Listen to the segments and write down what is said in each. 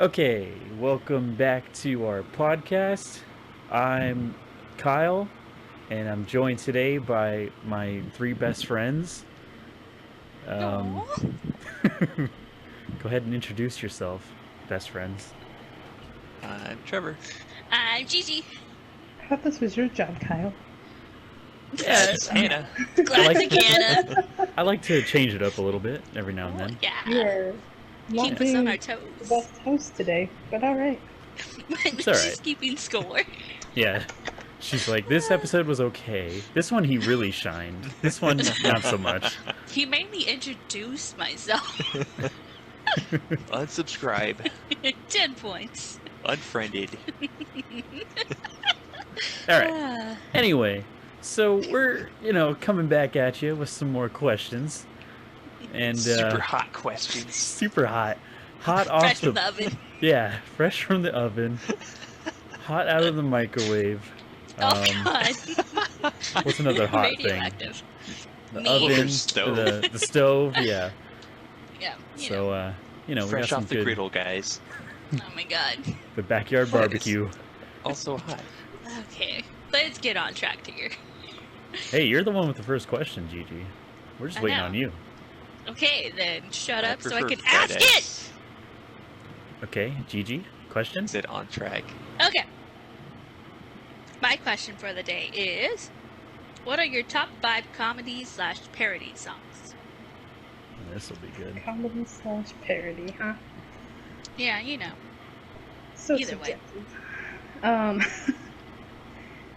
Okay, welcome back to our podcast. I'm Kyle, and I'm joined today by my three best friends. Um, Aw. Go ahead and introduce yourself, best friends. I'm Trevor. I'm Gigi. I thought this was your job, Kyle. Yeah, That's Hannah. I like Classic Anna. I like to change it up a little bit every now and Oh, then. You yeah. are not Keep us on being our the toes. best host today, but all right. It's all She's right. keeping score. Yeah, she's like, this episode was okay. This one he really shined. This one not so much. He made me introduce myself. Unsubscribe. 10 points. Unfriended. All right. Ah, Anyway, so we're coming back at you with some more questions, and Super hot questions. super hot off fresh from the oven. yeah, fresh from the oven, hot out of the microwave. Oh, God. What's another hot thing? Radioactive. The Me. oven, Stove. the stove, yeah. Yeah. So we got Fresh some off the good griddle, guys. Oh, my God. the backyard But it's- barbecue. Also hot. Okay. Let's get on track here. Hey, you're the one with the first question, Gigi. We're just I waiting know. on you. Okay, then shut I up so I prefer can ask fried it. eggs. Okay, Gigi, question. Is it on track? Okay. My question for the day is, what are your top 5 comedy/parody songs? This will be good. Comedy/parody, huh? Yeah, you know. So Either way. subjective.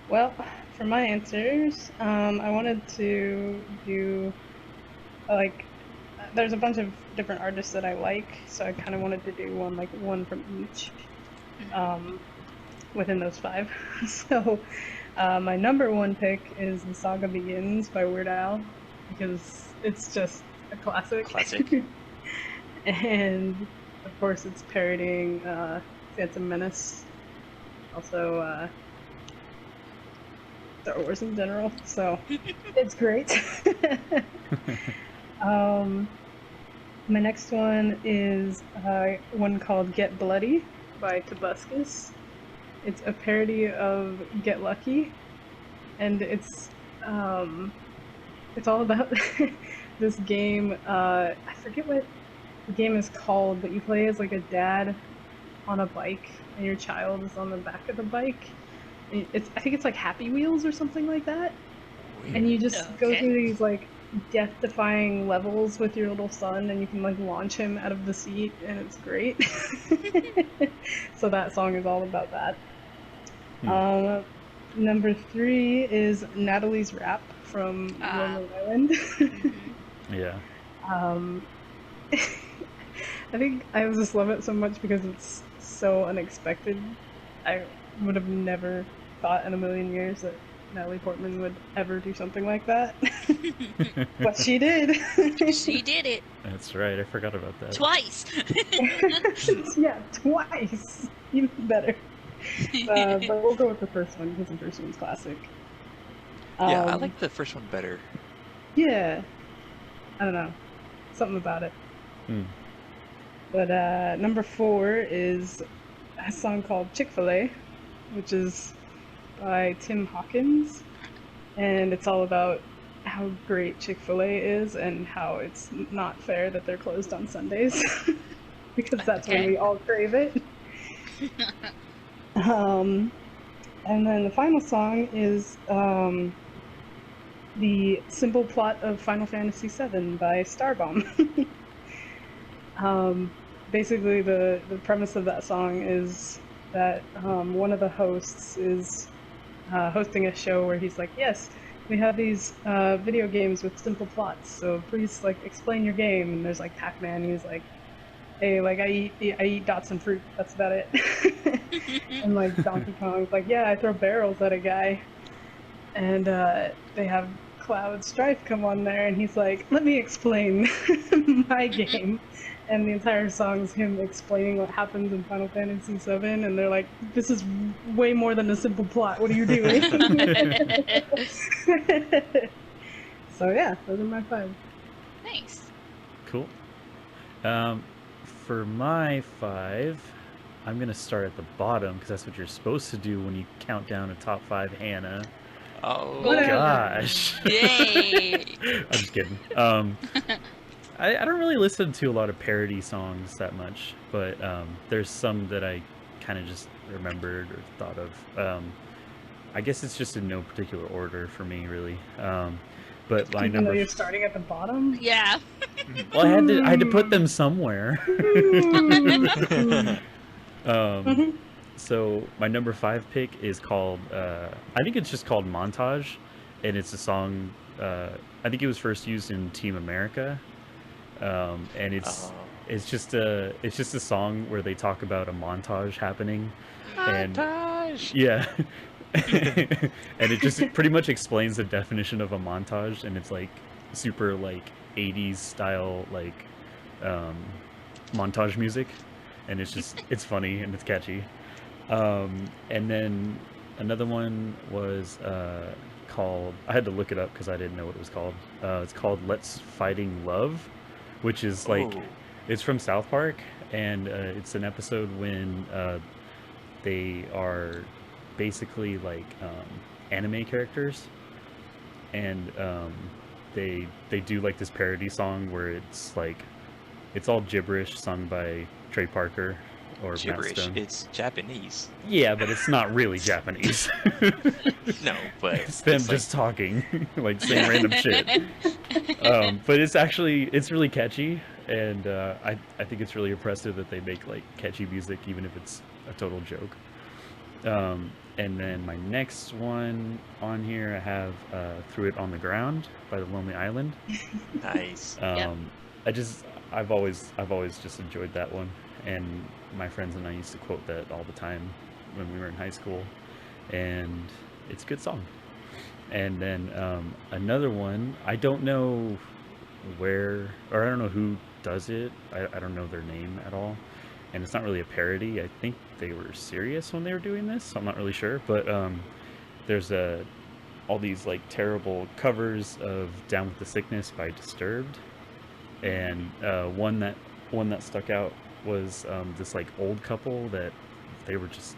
Well, for my answers, I wanted to do like there's a bunch of different artists that I like, so I kind of wanted to do one from each. Within those 5. So, my number 1 pick is "The Saga Begins" by Weird Al, because it's just a classic. Classic. And of course, it's parodying Phantom Menace, also Star Wars in general. So it's great. My next one is one called "Get Bloody" by Tobuscus. It's a parody of "Get Lucky," and it's all about this game. I forget what the game is called, but you play as like a dad on a bike, and your child is on the back of the bike. I think it's like Happy Wheels or something like that, and you just go Okay. through these like death-defying levels with your little son, and you can like launch him out of the seat, and it's great. So that song is all about that. Number 3 is Natalie's Rap from Lonely Island. Mhm. Yeah. I think I just love it so much because it's so unexpected. I would have never thought in a million years that Natalie Portman would ever do something like that. But she did. She did it That's right. I forgot about that. twice. Yeah, twice. Even better. But we'll go with the first one because the first one's classic. Yeah, I Um, like the first one better. Yeah. I don't know. Something about it. Hmm. But number 4 is a song called Chick-fil-A, which is by Tim Hawkins. And it's all about how great Chick-fil-A is and how it's not fair that they're closed on Sundays. Because that's when Okay. we all crave it. And then the final song is the simple plot of Final Fantasy VII by Starbomb. Basically, the premise of that song is that one of the hosts is hosting a show where he's like, yes, we have these video games with simple plots, so please like explain your game. And there's like Pac-Man, he's like, hey, like I eat dots and fruit, that's about it. And like Donkey Kong's like, yeah, I throw barrels at a guy. And they have Cloud Strife come on there, and he's like, let me explain my game. And the entire song's him explaining what happens in Final Fantasy VII, and they're like, this is way more than a simple plot, what are you doing? So yeah, those are my 5. Nice. Cool. For my 5, I'm gonna start at the bottom because that's what you're supposed to do when you count down a top 5 Hannah. Oh, Whatever. Gosh. Yay! I'm just kidding. I don't really listen to a lot of parody songs that much, but there's some that I kind of just remembered or thought of. I guess it's just in no particular order for me, really. But my Even though number. you're starting at the bottom. Yeah. Well, I had to put them somewhere. So my number 5 pick is called. I think it's just called Montage, and it's a song. I think it was first used in Team America, and it's just a song where they talk about a montage happening, and montage. yeah. And it just pretty much explains the definition of a montage, and it's like super like 80s style like montage music, and it's funny and it's catchy. And then another one was called, I had to look it up because I didn't know what it was called. It's called Let's Fighting Love, which is like it's from South Park, and it's an episode when they are basically like anime characters, and they do like this parody song where it's like it's all gibberish sung by Trey Parker or Matt Gibberish. Stone. It's Japanese. Yeah, but it's not really Japanese. No, but it's them just talking, like saying random shit. But it's really catchy, and I think it's really impressive that they make like catchy music even if it's a total joke. And then my next one on here, I have "Threw It on the Ground" by the Lonely Island. Nice. Yep. I've always just enjoyed that one, and my friends and I used to quote that all the time when we were in high school, and it's a good song. And then another one, I don't know where, or I don't know who does it. I don't know their name at all, and it's not really a parody. I think they were serious when they were doing this, so I'm not really sure. But there's all these like terrible covers of "Down with the Sickness" by Disturbed, and one that stuck out was this like old couple that they were just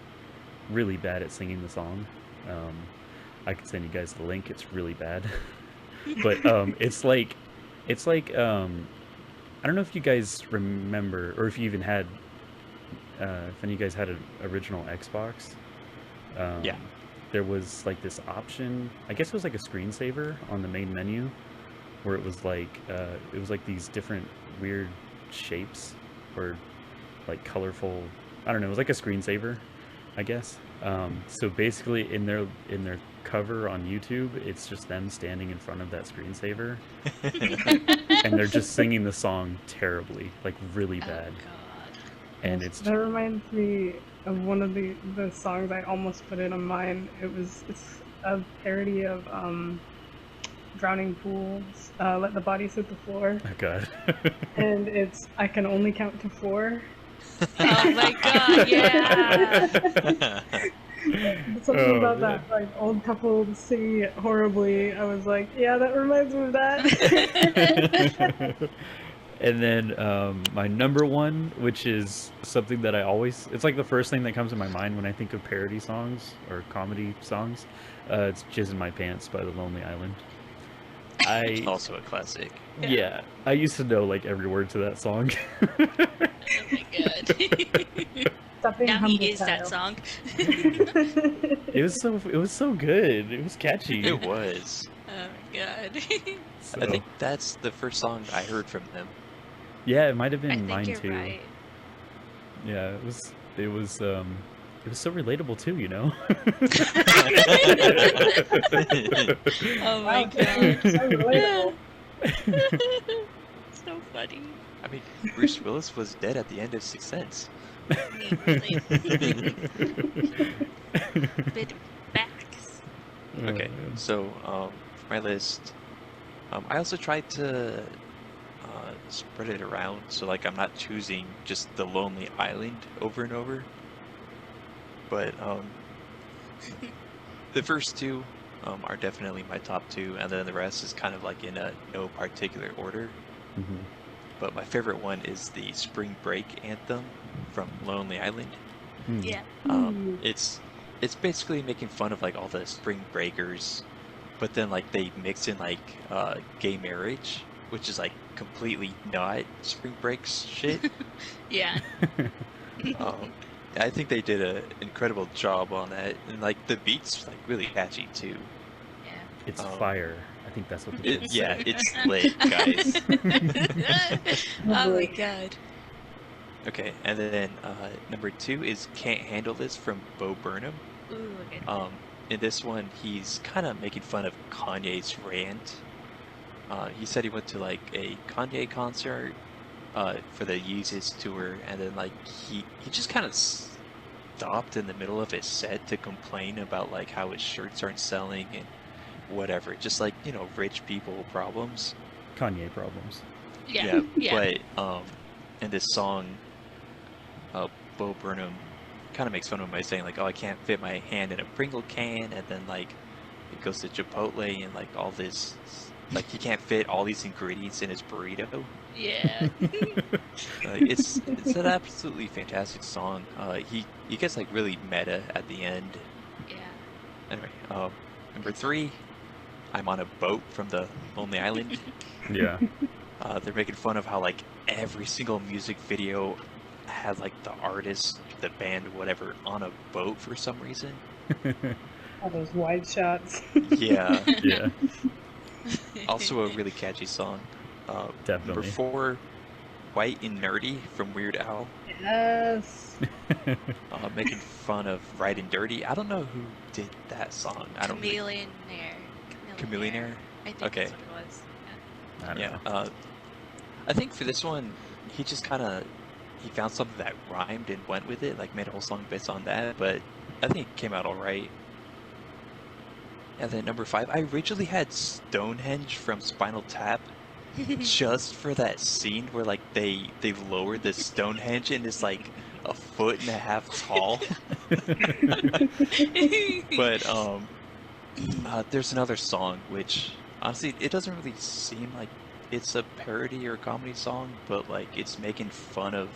really bad at singing the song. I could send you guys the link. It's really bad, but it's like I don't know if you guys remember, or if you even had, if any of you guys had an original Xbox. Yeah. There was like this option, I guess it was like a screensaver on the main menu, where it was like these different weird shapes, or like colorful, I don't know, it was like a screensaver, I guess. So basically in their cover on YouTube, it's just them standing in front of that screensaver, and they're just singing the song terribly, like really bad. Oh, God. And it's That reminds me of one of the songs I almost put in on mine. It's a parody of Drowning Pools, Let the Bodies Hit the Floor. oh god. And it's I Can Only Count to 4. Oh my God! Yeah. Something Oh, about man. that like old couple singing it horribly. I was like, yeah, that reminds me of that. And then my number one, which is something that it's like the first thing that comes to my mind when I think of parody songs or comedy songs. It's "Jizz in My Pants" by the Lonely Island. Also a classic. Yeah, I used to know like every word to that song. Oh my God. Stop being Now humble, he is that Kyle. song. It was so good. It was catchy. It was. Oh my God. So, I think that's the first song I heard from them. yeah, it might have I been think mine you're too. right. Yeah, it was so relatable too, you know. Oh my Wow, God. so relatable. So funny. I mean, Bruce Willis was dead at the end of Sixth Sense. I mean, really. Bit of backs. Okay, man. so for my list, I also tried to spread it around, so like I'm not choosing just the Lonely Island over and over. But the first two are definitely my top two, and then the rest is kind of like in a no particular order. Mhm. But my favorite one is the Spring Break anthem from Lonely Island. Hmm. Yeah. It's basically making fun of like all the spring breakers, but then like they mix in like gay marriage, which is like completely not spring breaks shit. Yeah. Um, I think they did an incredible job on that, and like the beats like really catchy too. Yeah. It's Um, fire. I think that's what they should yeah, say. it's lit, guys. Oh my boy. god. Okay, and then number 2 is "Can't Handle This" from Bo Burnham. Ooh, okay. In this one, he's kind of making fun of Kanye's rant. He said he went to like a Kanye concert for the Yeezus tour, and then like he just kind of stopped in the middle of his set to complain about like how his shirts aren't selling and whatever, just like rich people problems. Kanye problems. Yeah. Yeah. But in this song, Bo Burnham kind of makes fun of him by saying like, "Oh, I can't fit my hand in a Pringle can," and then like it goes to Chipotle and like all this, like he can't fit all these ingredients in his burrito. Yeah. It's an absolutely fantastic song. He gets like really meta at the end. Yeah. Anyway, number 3, "I'm on a Boat" from the Lonely Island. Yeah. They're making fun of how like every single music video had like the artist, the band, whatever, on a boat for some reason. All those wide shots. Yeah. Yeah. Also a really catchy song. Number Definitely. 4, "White and Nerdy" from Weird Al. Yes. Making fun of Right and Dirty. I don't know who did that song. I don't really... Chameleonaire? I think Okay. that's what it was. I don't Yeah. know. I think for this one, he just kind of he found something that rhymed and went with it, like made a whole song based on that. But I think it came out all right. And then number 5, I originally had Stonehenge from Spinal Tap just for that scene where like they lowered the Stonehenge and it's like a foot and a half tall. But there's another song which honestly it doesn't really seem like it's a parody or a comedy song, but like it's making fun of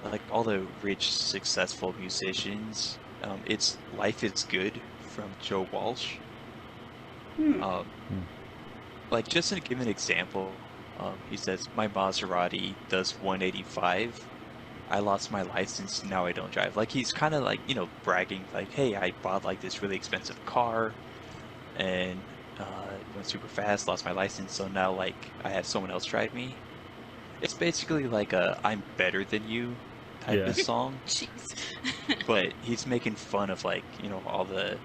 like all the rich successful musicians. It's "Life Is Good" from Joe Walsh. Um, like just to give an example, he says, "My Maserati does 185. I lost my license, now I don't drive." Like he's kind of like bragging, like, "Hey, I bought like this really expensive car, and it went super fast, lost my license, so now like I have someone else drive me." It's basically like a "I'm better than you" type of song, Jeez. but he's making fun of like all the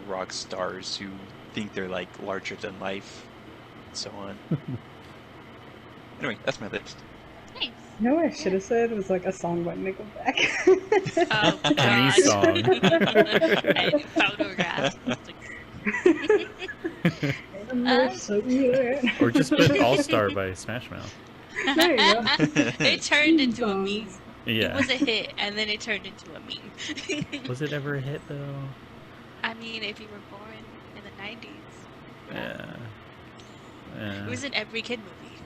rock stars who think they're like larger than life, and so on. Anyway, that's my list. Nice. You know what I should have said was like a song by Nickelback. Oh Any god. song. And Photograph. Or just put All Star by Smash Mouth. There you go. It turned into a meme. It Yeah. was a hit, and then it turned into a meme. Was it ever a hit though? I mean, if you were born in the 90s, Yeah. it was in every kid movie.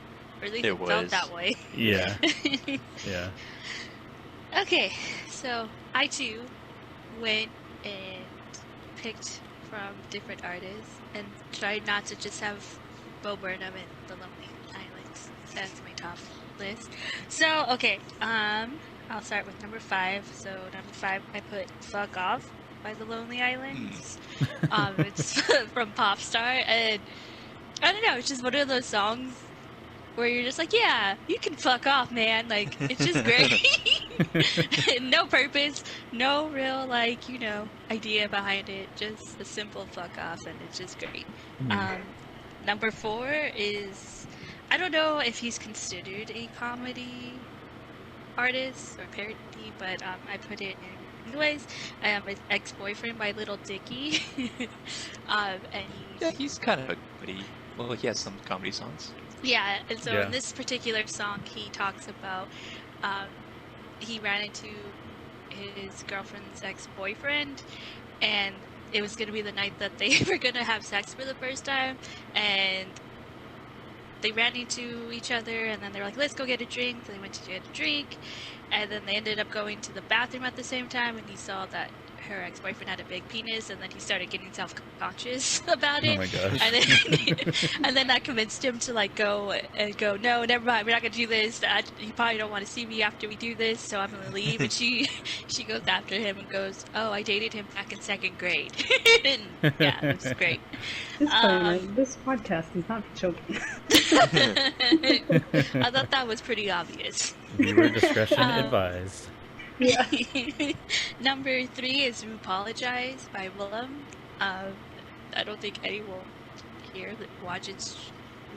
Or at least It it felt was. that way. Yeah. Yeah. Okay, so I too went and picked from different artists and tried not to just have Bo Burnham and The Lonely Islands as my top list. So, okay, I'll start with number 5. So, number 5, I put "Fuck Off" by The Lonely Islands. It's from Popstar, and I don't know, it's just one of those songs where you're just like, yeah, you can fuck off, man. Like, it's just great. No purpose, no real, like, idea behind it. Just a simple fuck off, and it's just great. Number 4 is, I don't know if he's considered a comedy artist or parody, but I put it in anyways. It's "Ex-Boyfriend" by Little Dicky. And He's kind of a comedy. Well, he has some comedy songs. yeah, and so Yeah. in this particular song, he talks about he ran into his girlfriend's ex-boyfriend, and it was going to be the night that they were going to have sex for the first time, and they ran into each other, and then they're like, let's go get a drink. So they went to get a drink, and then they ended up going to the bathroom at the same time, and he saw that her ex-boyfriend had a big penis, and then he started getting self-conscious about it. Oh my gosh. And then that convinced him to like go and go, no, never mind, we're not gonna do this. You probably don't want to see me after we do this, so I'm gonna leave. And she goes after him and goes, oh, I dated him back in 2nd grade. And, yeah, it was great. Disclaimer, this podcast is not for children. I thought that was pretty obvious. Viewer discretion advised. Yeah. Number 3 is Apologize by Willem. I don't think anyone here that watches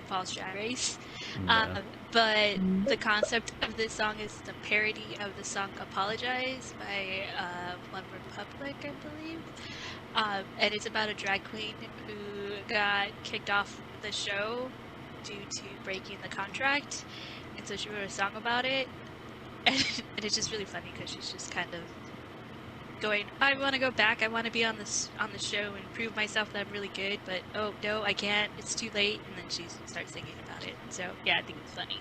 RuPaul's Drag Race. Yeah. But the concept of this song is the parody of the song Apologize by One Republic, I believe. And it's about a drag queen who got kicked off the show due to breaking the contract. And so she wrote a song about it. And it's just really funny because she's just kind of going, I want to go back, I want to be on the show and prove myself that I'm really good, but oh no, I can't, it's too late. And then she starts singing about it. So yeah, I think it's funny.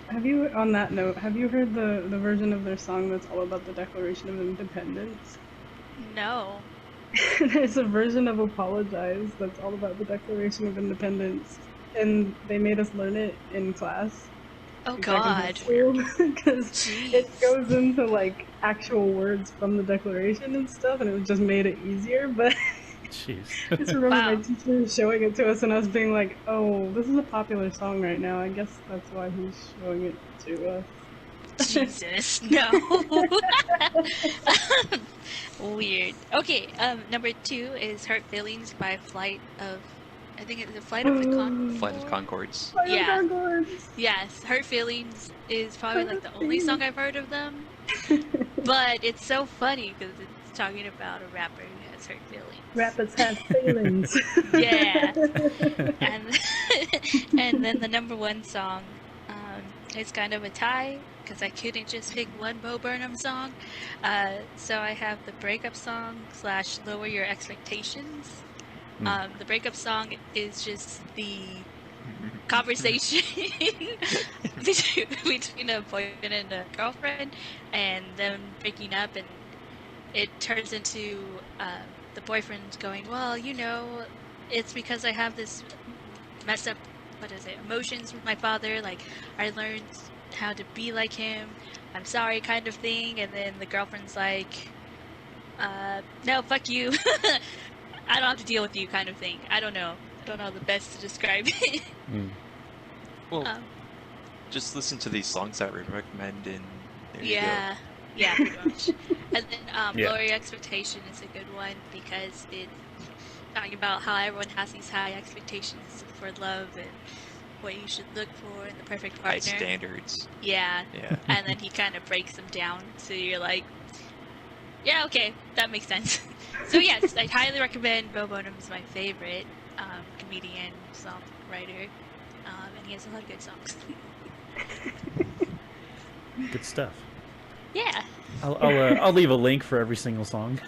Have you, on that note, have you heard the version of their song that's all about the Declaration of Independence? No. There's a version of Apologize that's all about the Declaration of Independence, and they made us learn it in class. Oh god. Because it goes into like actual words from the Declaration and stuff, and it just made it easier. But Jeez. I just remember my teacher showing it to us, and us being like, "Oh, this is a popular song right now. I guess that's why he's showing it to us." Jesus, no. Weird. Okay, number 2 is Hurt Feelings by Flight of the Flight of Conchords. Yeah. Yes, Hurt Feelings is probably like the only song I've heard of them. But it's so funny because it's talking about a rapper who has hurt feelings. Rappers have feelings. Yeah. And then the number 1 song, it's kind of a tie because I couldn't just pick one Bo Burnham song. So I have the breakup song / Lower Your Expectations. The breakup song is just the conversation between a boyfriend and a girlfriend, and them breaking up, and it turns into the boyfriend going, well, you know, it's because I have this messed up, emotions with my father, like, I learned how to be like him, I'm sorry, kind of thing. And then the girlfriend's like, no, fuck you. I don't have to deal with you, kind of thing. I don't know the best to describe it. Well, just listen to these songs that we recommend, and there you yeah, pretty much. And then Lower Your Expectation is a good one because it's talking about how everyone has these high expectations for love and what you should look for in the perfect go. partner. High standards. Yeah. Yeah. And then he kind of breaks them down, so you're like, yeah, okay, that makes sense. So yes, I highly recommend. Bo Burnham is my favorite comedian, songwriter, and he has a lot of good songs. Good stuff. Yeah. I'll leave a link for every single song.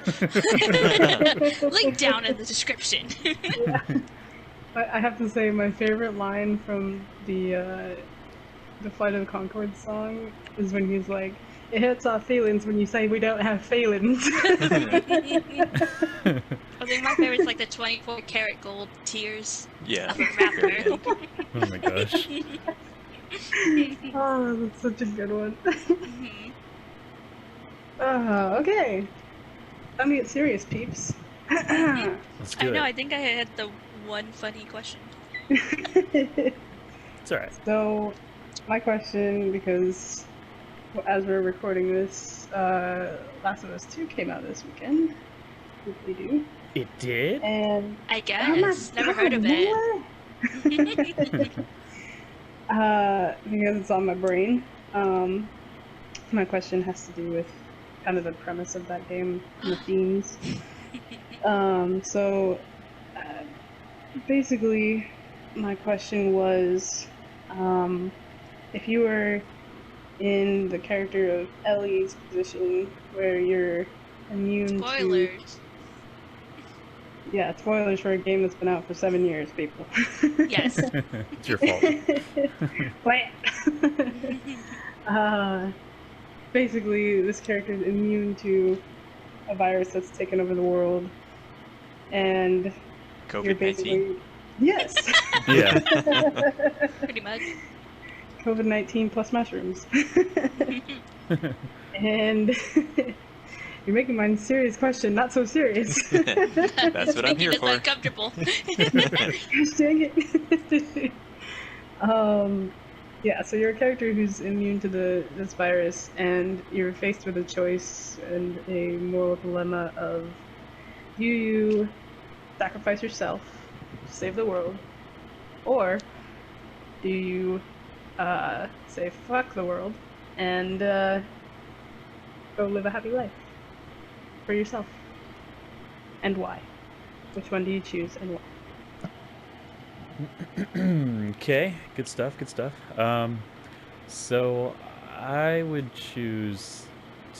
Link down in the description. Yeah. I have to say, my favorite line from the Flight of the Conchords song is when he's like, "It hurts our feelings when you say we don't have feelings." I think my favorite's like the 24 karat gold tears Yeah. of a rapper. Oh my gosh. Oh, that's such a good one. Okay. Let me get serious, peeps. Let's do I know, it. I think I had the one funny question. It's alright. So, my question, because as we're recording this, Last of Us 2 came out this weekend. Hopefully do. It did? And I guess. oh my Never God, heard of it. Because it's on my brain. My question has to do with kind of the premise of that game and the themes. Basically, my question was, if you were in the character of Ellie's position, where you're immune Spoilers. Yeah, spoilers for a game that's been out for 7 years, people. Yes. It's your fault. Basically, this character is immune to a virus that's taken over the world, and you're COVID-19. basically yes, Yeah. Pretty much. COVID-19 plus mushrooms, and you're making my serious question not so serious. That's what I'm here Making us for. uncomfortable. Gosh dang it. Yeah, so you're a character who's immune to this virus, and you're faced with a choice and a moral dilemma of, do you sacrifice yourself to save the world, or do you say fuck the world and go live a happy life for yourself? And why? Which one do you choose and why? Okay, good stuff, good stuff. So I would choose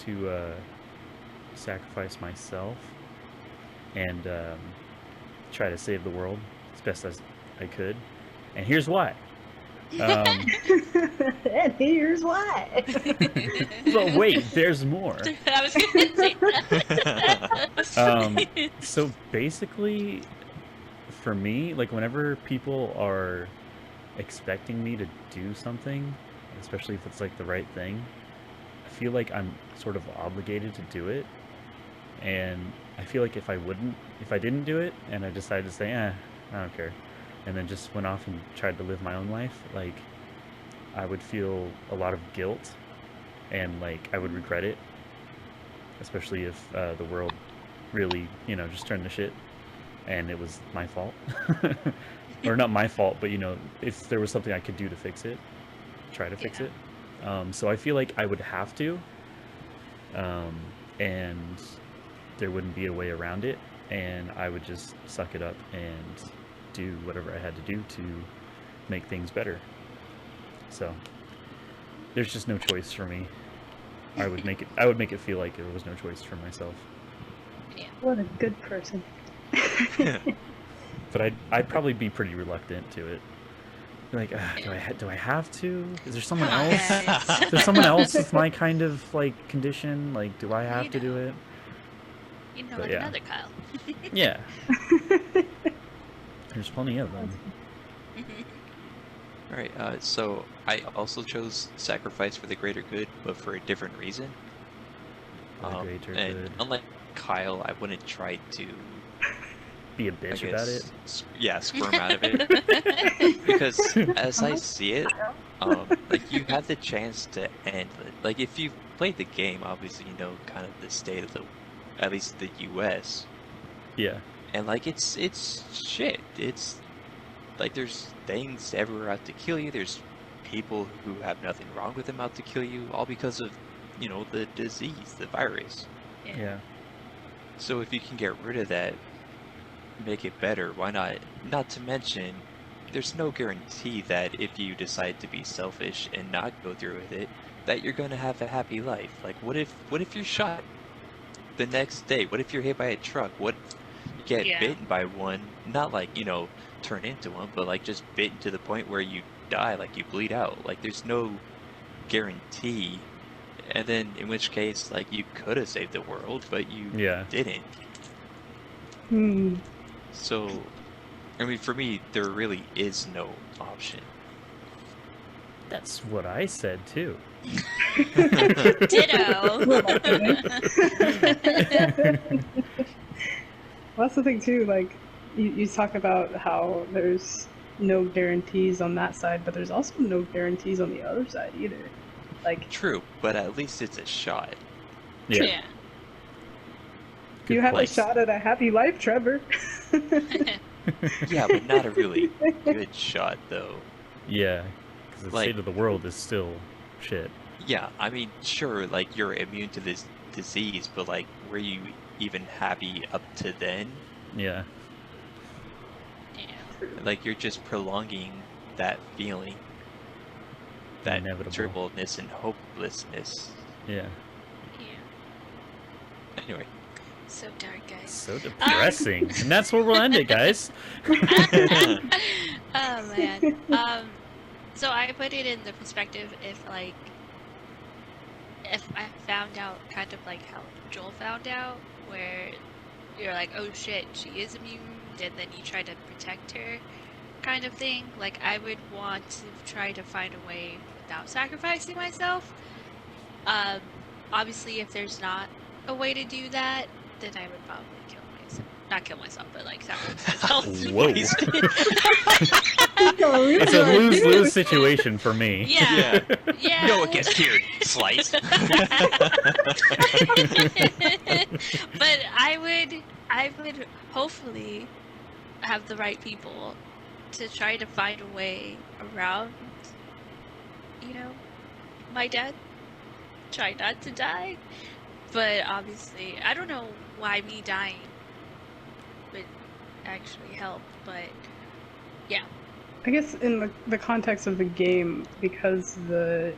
to sacrifice myself and try to save the world as best as I could. And here's why. And here's why. But wait, there's more. I was gonna say that. So basically, for me, like whenever people are expecting me to do something, especially if it's like the right thing, I feel like I'm sort of obligated to do it. And I feel like if I didn't do it and I decided to say, I don't care, and then just went off and tried to live my own life, like I would feel a lot of guilt and like I would regret it, especially if the world really, just turned to shit and it was my fault. Or not my fault, but if there was something I could do to fix it, try to fix it. So I feel like I would have to, and there wouldn't be a way around it, and I would just suck it up and do whatever I had to do to make things better. So there's just no choice for me. I would make it feel like there was no choice for myself. Yeah. What a good person. But I'd probably be pretty reluctant to it. Like, do I have to? Is there someone Come on, else? guys. Is there someone else with my kind of like condition? Like, do I have to do it? But Like yeah. another Kyle. Yeah. There's plenty of them. Alright, so I also chose sacrifice for the greater good, but for a different reason. For the greater and good. unlike Kyle, I wouldn't try to, Be a bitch about it. squirm out of it. Because as I see it, like you have the chance to end it. Like if you've played the game, obviously you know kind of the state of at least the US. Yeah. And like it's shit. It's like there's things everywhere out to kill you. There's people who have nothing wrong with them out to kill you, all because of, the disease, the virus. Yeah. So if you can get rid of that, make it better, why not? Not to mention, there's no guarantee that if you decide to be selfish and not go through with it, that you're gonna have a happy life. Like what if you're shot the next day? What if you're hit by a truck? What if you get bitten by one? Not like, turn into one, but like just bitten to the point where you die, like you bleed out. Like there's no guarantee. And then in which case, like you could have saved the world, but you didn't. So, I mean, for me, there really is no option. That's what I said too. Ditto. Well, that's the thing too, like, you talk about how there's no guarantees on that side, but there's also no guarantees on the other side either. Like, true, but at least it's a shot. Yeah. You have a shot at a happy life, Trevor. Yeah, but not a really good shot, though. Yeah, because the state of the world is still shit. Yeah, I mean, sure, like, you're immune to this disease, but, like, were you even happy up to then? Yeah. Like, you're just prolonging that feeling. That miserableness and hopelessness. Yeah. Anyway. So dark, guys. So depressing. And that's where we'll end it, guys. Oh man. So I put it in the perspective if I found out kind of like how Joel found out, where you're like, oh shit, she is immune, and then you try to protect her, kind of thing. Like, I would want to try to find a way without sacrificing myself. Obviously, if there's not a way to do that, then I would probably kill myself. Not kill myself, but like sacrifice myself. Whoa. It's a lose-lose situation for me. Yeah. Yeah. No one gets cured. Slice. But I would hopefully have the right people to try to find a way around, my death. Try not to die. But obviously, I don't know why me dying would actually help, but yeah. I guess in the context of the game, because the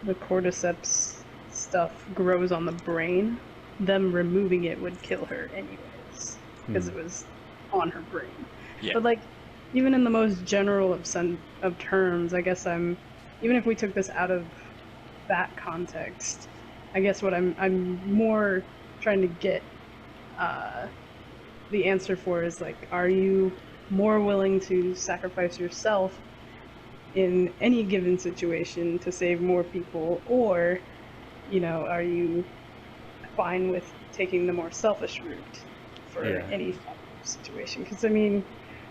cordyceps stuff grows on the brain, them removing it would kill her anyways, because it was on her brain. Yeah. But like, even in the most general of terms, I guess even if we took this out of that context, I guess what I'm more trying to get the answer for is like, are you more willing to sacrifice yourself in any given situation to save more people, or are you fine with taking the more selfish route for any situation? Because I mean,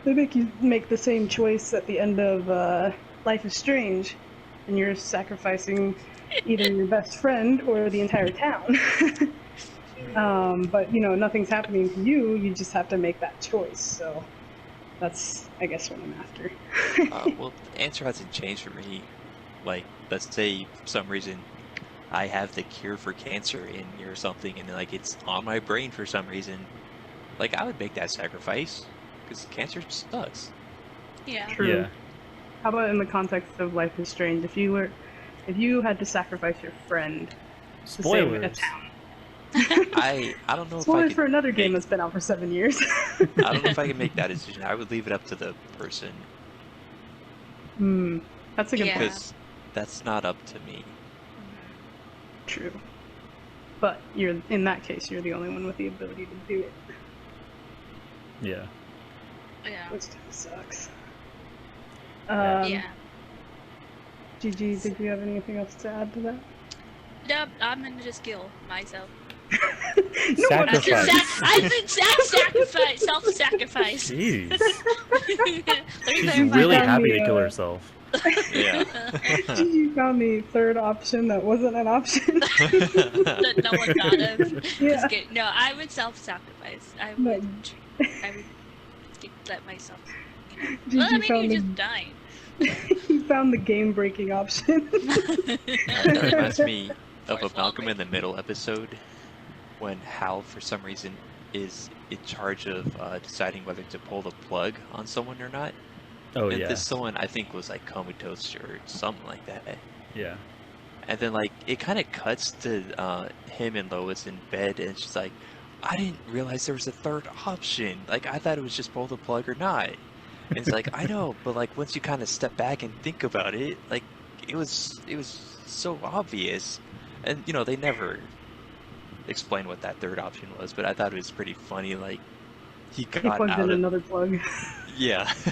they make you make the same choice at the end of Life is Strange, and you're sacrificing either your best friend or the entire town. But nothing's happening to you. You just have to make that choice. So that's, I guess, what I'm after. Well, the answer hasn't changed for me. Like, let's say for some reason I have the cure for cancer in me or something, and like it's on my brain for some reason. Like, I would make that sacrifice because cancer sucks. Yeah. True. Yeah. How about in the context of Life is Strange? If you had to sacrifice your friend to save a Spoilers. town. I don't know if I Spoilers could for another game make- that's been out for 7 years. I don't know if I can make that decision. I would leave it up to the person That's a good Yeah. point. because that's not up to me. True. But in that case, you're the only one with the ability to do it, Yeah. Yeah. which kind of sucks. Yeah. Gigi, did you have anything else to add to that? Nope, I'm gonna just kill myself. No one I Sacrifice. sacrifice, self-sacrifice. Jeez. Let me She's clarify really that. happy to kill herself. Yeah. Gigi found the third option that wasn't an option. That no one thought of. Yeah. Just kidding. No, I would self-sacrifice. I would let myself. Gigi Well, I mean, found you're the just dying. you found the game-breaking option. That reminds me of a Malcolm in the Middle episode when Hal, for some reason, is in charge of deciding whether to pull the plug on someone or not. Oh, And yeah. this someone, I think, was like comatose or something like that. Yeah. And then, like, it kind of cuts to him and Lois in bed, and she's like, I didn't realize there was a third option. Like, I thought it was just pull the plug or not. And it's like, I know, but like, once you kind of step back and think about it, like, it was so obvious. And, they never explained what that third option was, but I thought it was pretty funny. Like, he He got plugged out in of... another plug. Yeah. He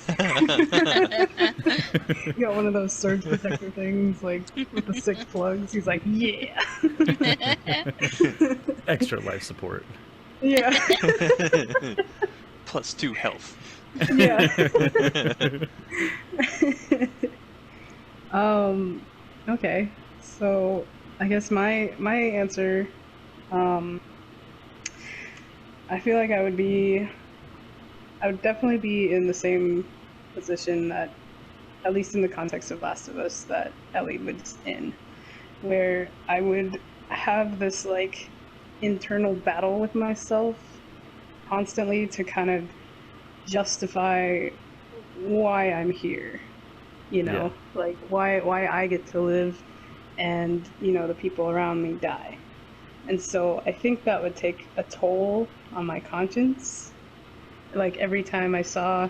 got one of those surge protector things, like, with the 6 plugs. He's like, yeah! Extra life support. Yeah. Plus 2 health. Yeah. Okay. So I guess my answer, I feel like I would definitely be in the same position that, at least in the context of Last of Us, that Ellie was in, where I would have this like internal battle with myself constantly to kind of justify why I'm here, like why I get to live and the people around me die. And so I think that would take a toll on my conscience. Like every time I saw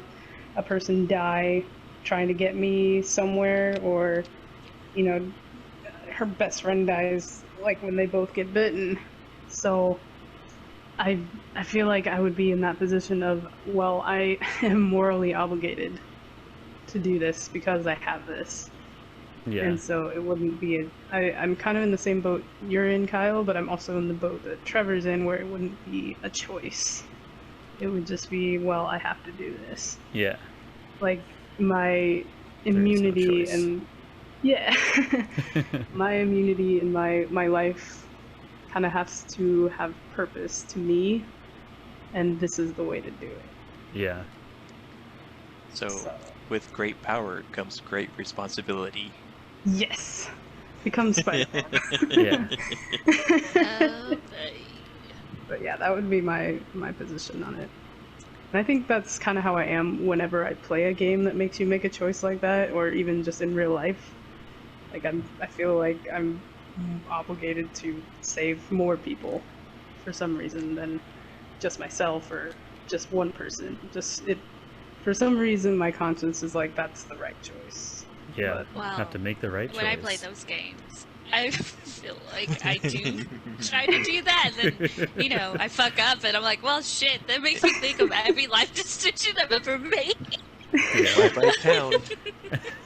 a person die trying to get me somewhere, or, you know, her best friend dies, like when they both get bitten. So I feel like I would be in that position of, well, I am morally obligated to do this because I have this. Yeah. And so it wouldn't be I'm kind of in the same boat you're in, Kyle, but I'm also in the boat that Trevor's in, where it wouldn't be a choice. It would just be, well, I have to do this. Yeah. Like my There is no immunity choice. and yeah, my immunity in my life kind of has to have purpose to me, and this is the way to do it. Yeah. So, with great power comes great responsibility. Yes, become Spider-Man. Yeah. Oh, But yeah, that would be my position on it. And I think that's kind of how I am whenever I play a game that makes you make a choice like that, or even just in real life. Like I feel like I'm obligated to save more people for some reason than just myself or just one person. For some reason my conscience is like, that's the right choice. Yeah. Wow. Have to make the right choice. when I play those games, I feel like I do try to do that, and then, I fuck up, and I'm like, well, shit, that makes me think of every life decision I've ever made. Bye-bye town.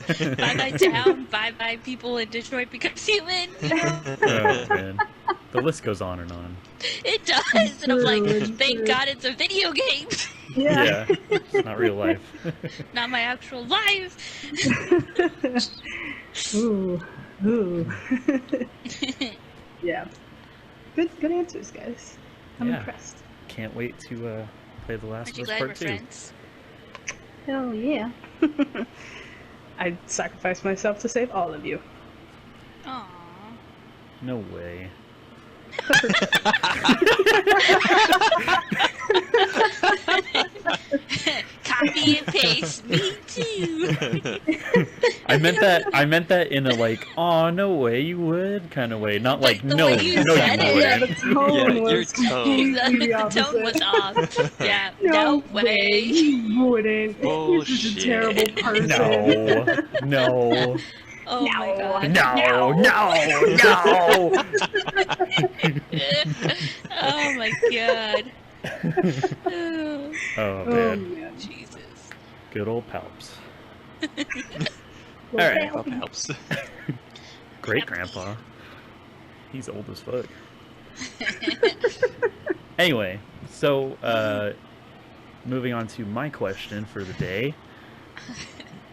Bye-bye town, bye-bye people in Detroit become human, Oh, man. The list goes on and on. It does, and I'm like, True, thank true. God it's a video game, Yeah. It's not real life. not my actual life. Ooh. Yeah. Good answers, guys. I'm Yeah. impressed. Can't wait to play The Last Aren't you of Us glad we're Part 2. friends? Hell yeah. I'd sacrifice myself to save all of you. Aww. No way. Copy and paste. Me too. I meant that in a like, oh no way you would kind of way, not like The no way you no said you it. Yeah, wouldn't. the tone Yeah, your was tone. completely The tone was opposite. off. Yeah. No No way. you wouldn't. You're such a Bullshit. terrible person. No. Oh my No. god. No. Oh my god. Oh, Oh Oh man. man. Jesus. Good old Palps. Well, All right. Help helps. Great grandpa. He's old as fuck. Anyway, so moving on to my question for the day.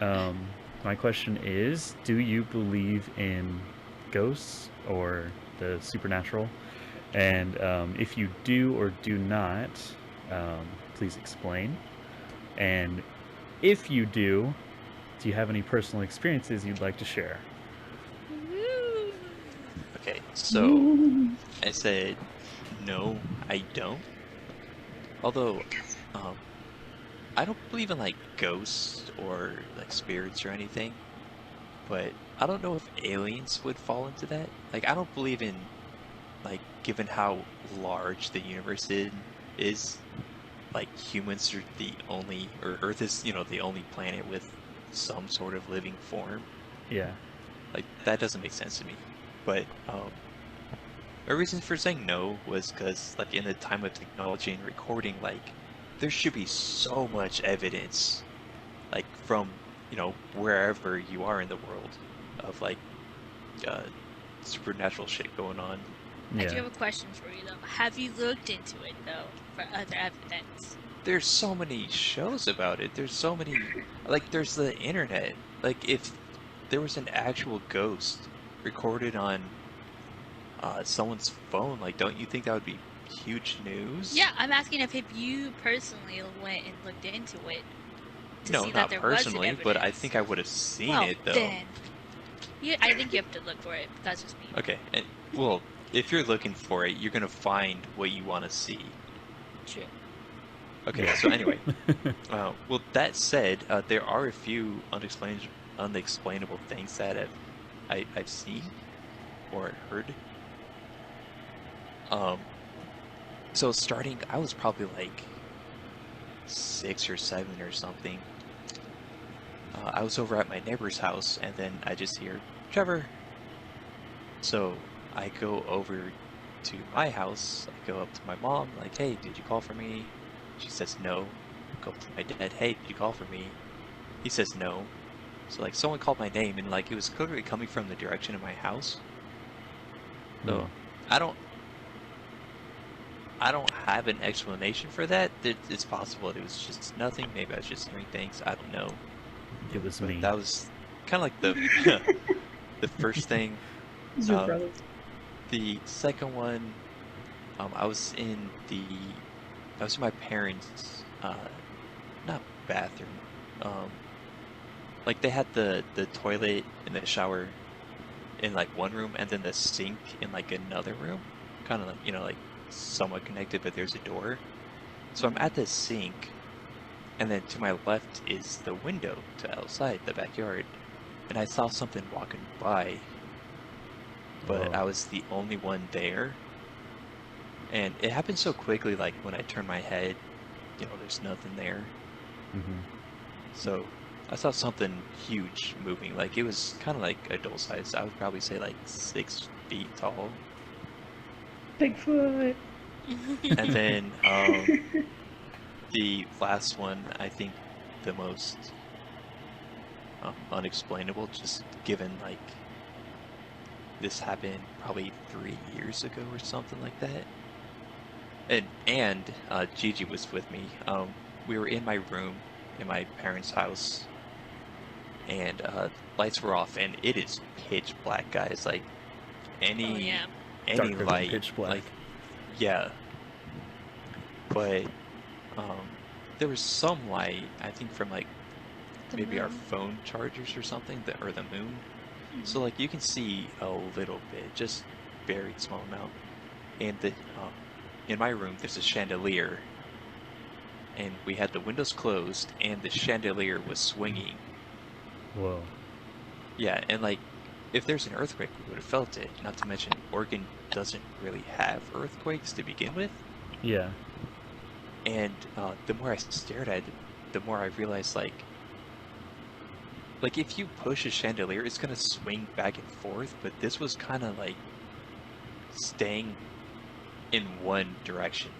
My question is, do you believe in ghosts or the supernatural? And if you do or do not, please explain. And if you do you have any personal experiences you'd like to share? Woo. Okay, so I said no, I don't. Although, I don't believe in like ghosts or like spirits or anything. But I don't know if aliens would fall into that. Like, I don't believe in, like, given how large the universe is, like, humans are the only, or Earth is, the only planet with some sort of living form. Yeah. Like, that doesn't make sense to me. But, a reason for saying no was because, like, in the time of technology and recording, like, there should be so much evidence, like, from, wherever you are in the world of, like, supernatural shit going on. I do Yeah. have a question for you though. Have you looked into it though for other evidence? There's so many shows about it. There's so many, like, there's the internet. Like, if there was an actual ghost recorded on someone's phone, like, don't you think that would be huge news? Yeah, I'm asking if you personally went and looked into it to No, see that not there personally, wasn't but I evidence. think I would have seen Well, it, though. then, I think you have to look for it. That's just me. Okay, and, well, if you're looking for it, you're gonna find what you want to see. True. Okay, Yeah. so anyway, well, that said, there are a few unexplainable things that I've seen or heard. So starting, I was probably like 6 or 7 or something. I was over at my neighbor's house, and then I just hear, Trevor. So I go over to my house. I go up to my mom, like, hey, did you call for me? She says no. Go up to my dad, hey, did you call for me? He says no. So like someone called my name, and like it was clearly coming from the direction of my house. So I don't have an explanation for that. It's possible it was just nothing. Maybe I was just hearing things. I don't know. It was But me. that was kind of like the the first thing. It's your brother. The second one, I was in my parents' not bathroom. Like they had the toilet and the shower in like one room, and then the sink in like another room, kind of like, like somewhat connected, but there's a door. So I'm at the sink, and then to my left is the window to outside the backyard, and I saw something walking by, but I was the only one there, and it happened so quickly. Like when I turned my head, there's nothing there. So I saw something huge moving. Like it was kind of like adult size. I would probably say like 6 feet tall. Bigfoot. And then the last one, I think the most unexplainable, just given like this happened probably 3 years ago or something like that. And Gigi was with me. We were in my room in my parents' house, and lights were off, and it is pitch black, guys. Like any Darker light, than pitch black. like yeah. But there was some light, I think, from like maybe our phone chargers or something, or the moon. So like you can see a little bit, just very small amount. And in my room there's a chandelier, and we had the windows closed, and the chandelier was swinging. Whoa. Yeah, and like if there's an earthquake, we would have felt it. Not to mention Oregon doesn't really have earthquakes to begin with. Yeah. And the more I stared at it, the more I realized like if you push a chandelier, it's gonna swing back and forth, but this was kind of like staying in one direction.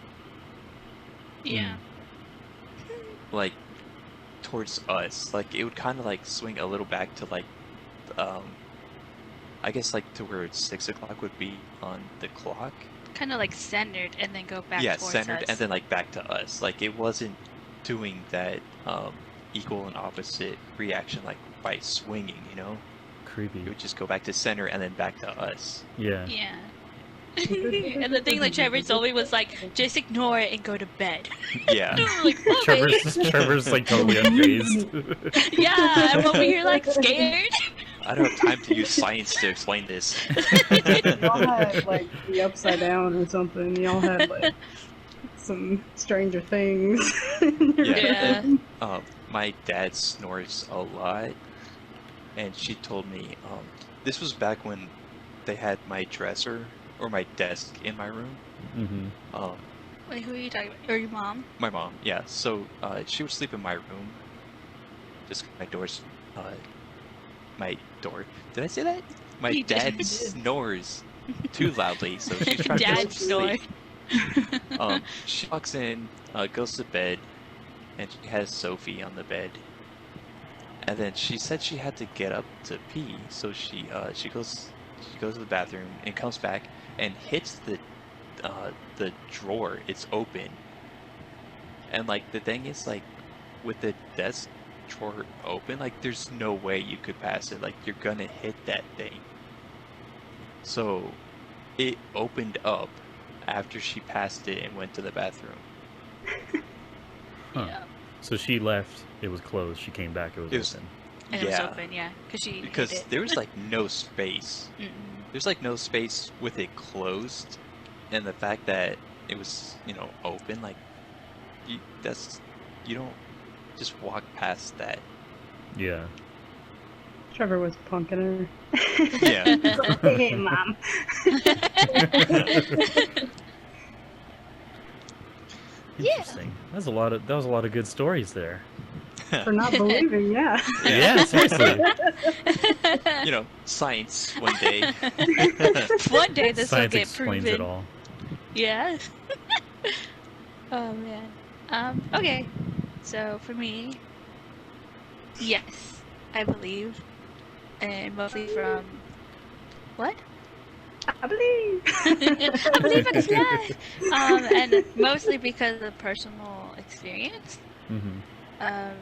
Yeah. Like towards us. Like it would kind of like swing a little back to like I guess like to where 6 o'clock would be on the clock. Kind of like centered and then go back towards centered us. and then like back to us. Like it wasn't doing that equal and opposite reaction like by swinging, Creepy. It would just go back to center and then back to us. Yeah. Yeah. And the thing like Trevor told me was like, just ignore it and go to bed. Yeah. Like, okay. Trevor's like totally unfazed. Yeah, I'm over here like scared. I don't have time to use science to explain this. Y'all had like the Upside Down or something. Y'all had like some Stranger Things. Yeah. My dad snores a lot, and she told me this was back when they had my dresser or my desk in my room. Wait, who are you talking about? Or your mom? My mom, yeah. So she would sleep in my room. Just my doors. My door. Did I say that? My You dad did. snores too loudly, so she's trying to get some Dad sleep. She walks in, goes to bed, and she has Sophie on the bed. And then she said she had to get up to pee, so she goes to the bathroom and comes back and hits the drawer. It's open, and like the thing is like with the desk drawer open, like there's no way you could pass it. Like you're gonna hit that thing. So it opened up after she passed it and went to the bathroom. Yeah. So she left. It was closed. She came back. It was open. And it was open, yeah. Because there was like no space. Mm-mm. There's like no space with it closed, and the fact that it was open, like you don't just walk past that. Yeah. Trevor was punking her. Yeah. Hey, Mom. Interesting. That was a lot of good stories there. For not believing, yeah. Yeah, seriously. You know, science one day. One day this will Science get explains proven. it all. Yeah. Oh man. Okay. So for me, yes, I believe, and mostly from what? I believe. I believe I can fly. And mostly because of personal experience. Mm-hmm. Um,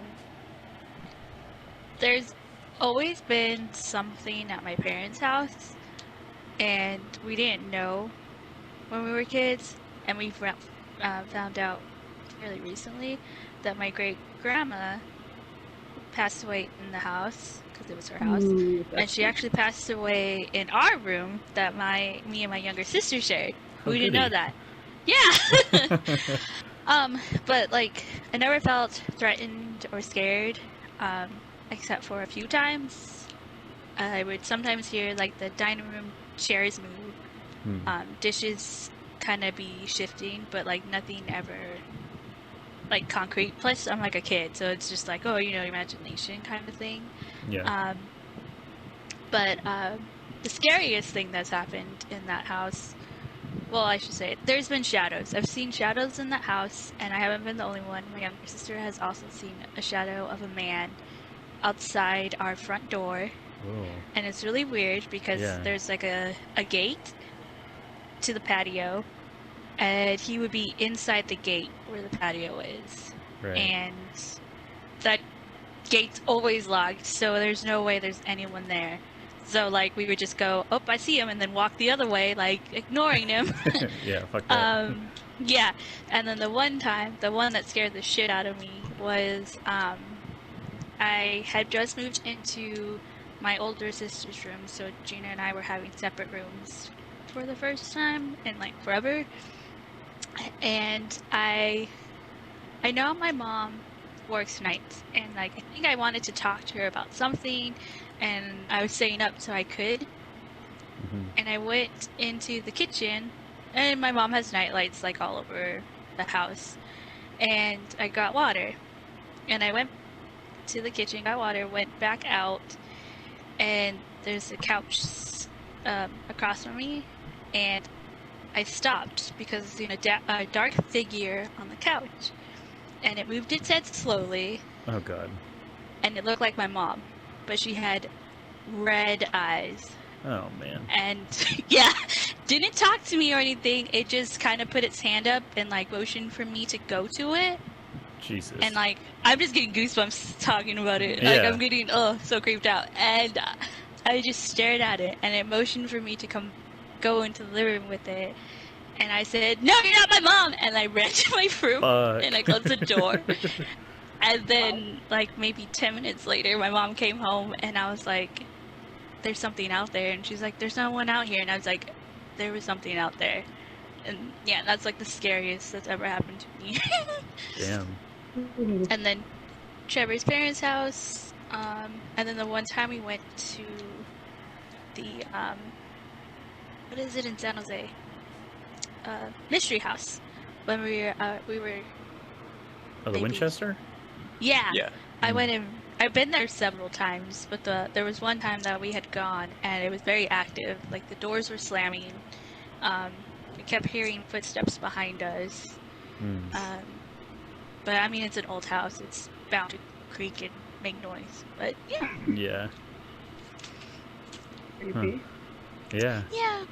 there's always been something at my parents' house, and we didn't know when we were kids, and we found out fairly recently that my great grandma passed away in the house because it was her house, Ooh, and that's she actually passed away in our room that me and my younger sister shared. Oh, We didn't know goody. that. Yeah. But like I never felt threatened or scared, except for a few times. I would sometimes hear like the dining room chairs move, dishes kind of be shifting, but like nothing ever like concrete. Plus, I'm like a kid, so it's just like, oh, imagination kind of thing. Yeah. But the scariest thing that's happened in that house, well, I should say, there's been shadows. I've seen shadows in that house, and I haven't been the only one. My younger sister has also seen a shadow of a man outside our front door. Whoa. And it's really weird because there's like a gate to the patio, and he would be inside the gate where the patio is. Right. And that gate's always locked, so there's no way there's anyone there. So like we would just go, oh, I see him, and then walk the other way, like ignoring him. Yeah, fuck that. Yeah. And then the one that scared the shit out of me was I had just moved into my older sister's room, so Gina and I were having separate rooms for the first time in like forever. And I know my mom works nights, and like I think I wanted to talk to her about something, and I was staying up so I could. And I went into the kitchen, and my mom has night lights like all over the house, and I got water, and I went to the kitchen, got water, went back out, and there's a couch across from me, and I stopped because a dark figure on the couch, and it moved its head slowly. Oh god. And it looked like my mom, but she had red eyes. Oh man. And yeah, didn't talk to me or anything. It just kind of put its hand up and like motioned for me to go to it. Jesus. And like I'm just getting goosebumps talking about it. Yeah. Like I'm getting so creeped out. And I just stared at it, and it motioned for me to go into the living room with it. And I said, "No, you're not my mom!" And I ran to my room and I closed the door. And then, like maybe 10 minutes later, my mom came home, and I was like, "There's something out there." And she's like, "There's no one out here." And I was like, "There was something out there." And yeah, that's like the scariest that's ever happened to me. Damn. And then Trevor's parents' house, and then the one time we went to the what is it in San Jose? Mystery House, when we were Oh, the babies. Winchester? Yeah. Yeah. I went in. I've been there several times, but there was one time that we had gone, and it was very active. Like the doors were slamming. We kept hearing footsteps behind us. But I mean, it's an old house. It's bound to creak and make noise. But yeah. Yeah. Creepy. Yeah. Yeah.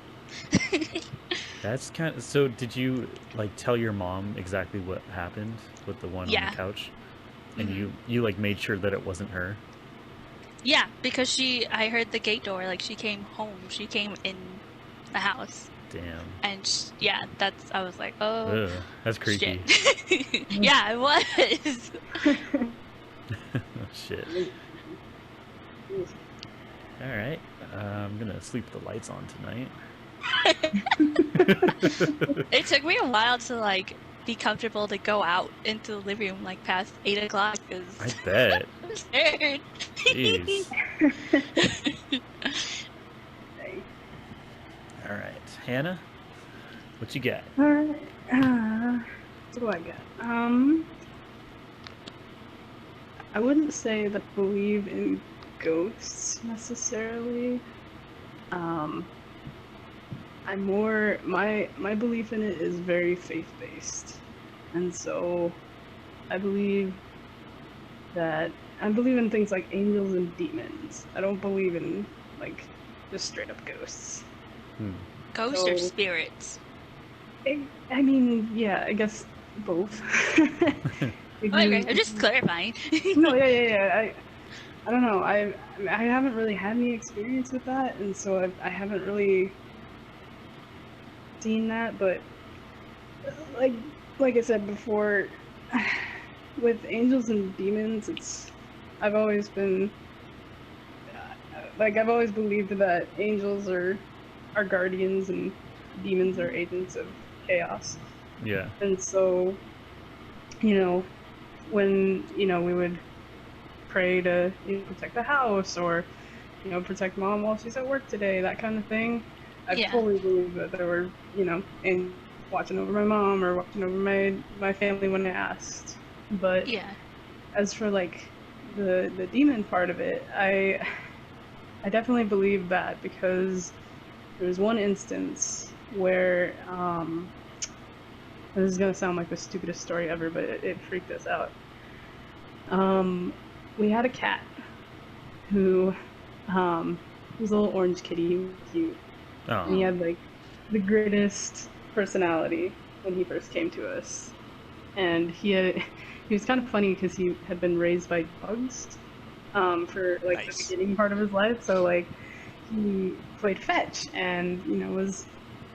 That's kind of... So did you like tell your mom exactly what happened with the one on Yeah. the couch? And you like made sure that it wasn't her? Yeah, because I heard the gate door. Like she came home. She came in the house. Damn. And yeah, I was like, oh. Ugh, that's creepy. Shit. Yeah, it was. Oh, shit. All right. I'm gonna sleep with the lights on tonight. It took me a while to like be comfortable to go out into the living room like past 8 o'clock because I bet. I'm scared. Jeez. All right, Hannah, what you got? Alright. what do I get? I wouldn't say that I believe in ghosts necessarily. I'm more my belief in it is very faith-based. And so I believe in things like angels and demons. I don't believe in like just straight up ghosts. Ghosts or spirits? I mean, yeah, I guess both. Okay, I'm just clarifying. No, yeah. I don't know. I haven't really had any experience with that, and so I haven't really seen that. But like I said before, with angels and demons, I've always been I've always believed that angels are guardians and demons are agents of chaos. Yeah. And so, when we would pray to protect the house or protect mom while she's at work today, that kind of thing. I fully believe that there were and watching over my mom or watching over my family when I asked. But as for like the demon part of it, I definitely believe that, because there was one instance where this is gonna sound like the stupidest story ever, but it freaked us out. We had a cat who was a little orange kitty. He was cute. Oh. And he had like the greatest personality when he first came to us. And he was kind of funny because he had been raised by dogs for like the beginning part of his life. So like he played fetch and was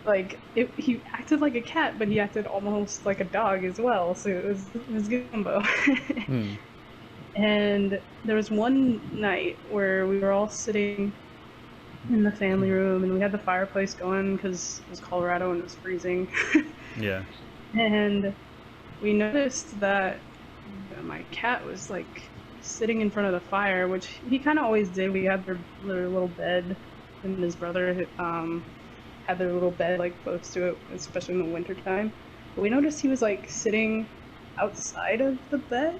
like he acted like a cat, but he acted almost like a dog as well. So it was good combo. And there was one night where we were all sitting in the family room and we had the fireplace going because it was Colorado and it was freezing. Yeah. And we noticed that my cat was like sitting in front of the fire, which he kind of always did. We had their little bed, and his brother had their little bed like close to it, especially in the winter time. But we noticed he was like sitting outside of the bed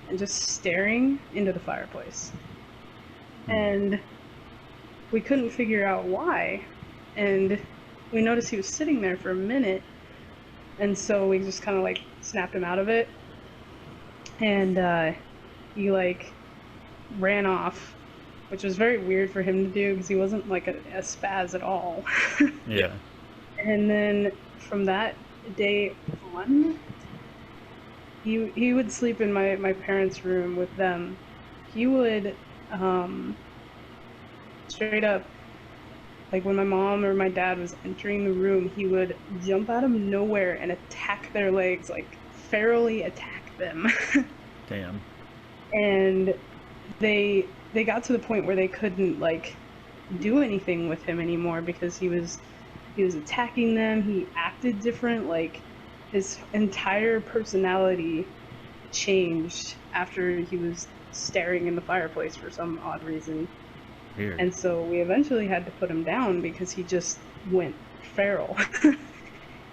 and just staring into the fireplace. And we couldn't figure out why. And we noticed he was sitting there for a minute. And so we just kind of like snapped him out of it. And he like ran off, which was very weird for him to do because he wasn't like a spaz at all. Yeah. And then from that day on, he would sleep in my parents' room with them. He would straight up, like when my mom or my dad was entering the room, he would jump out of nowhere and attack their legs, like ferally attack them. Damn. And they got to the point where they couldn't like do anything with him anymore because he was attacking them. He acted different, like his entire personality changed after he was staring in the fireplace for some odd reason. Weird. And so we eventually had to put him down because he just went feral.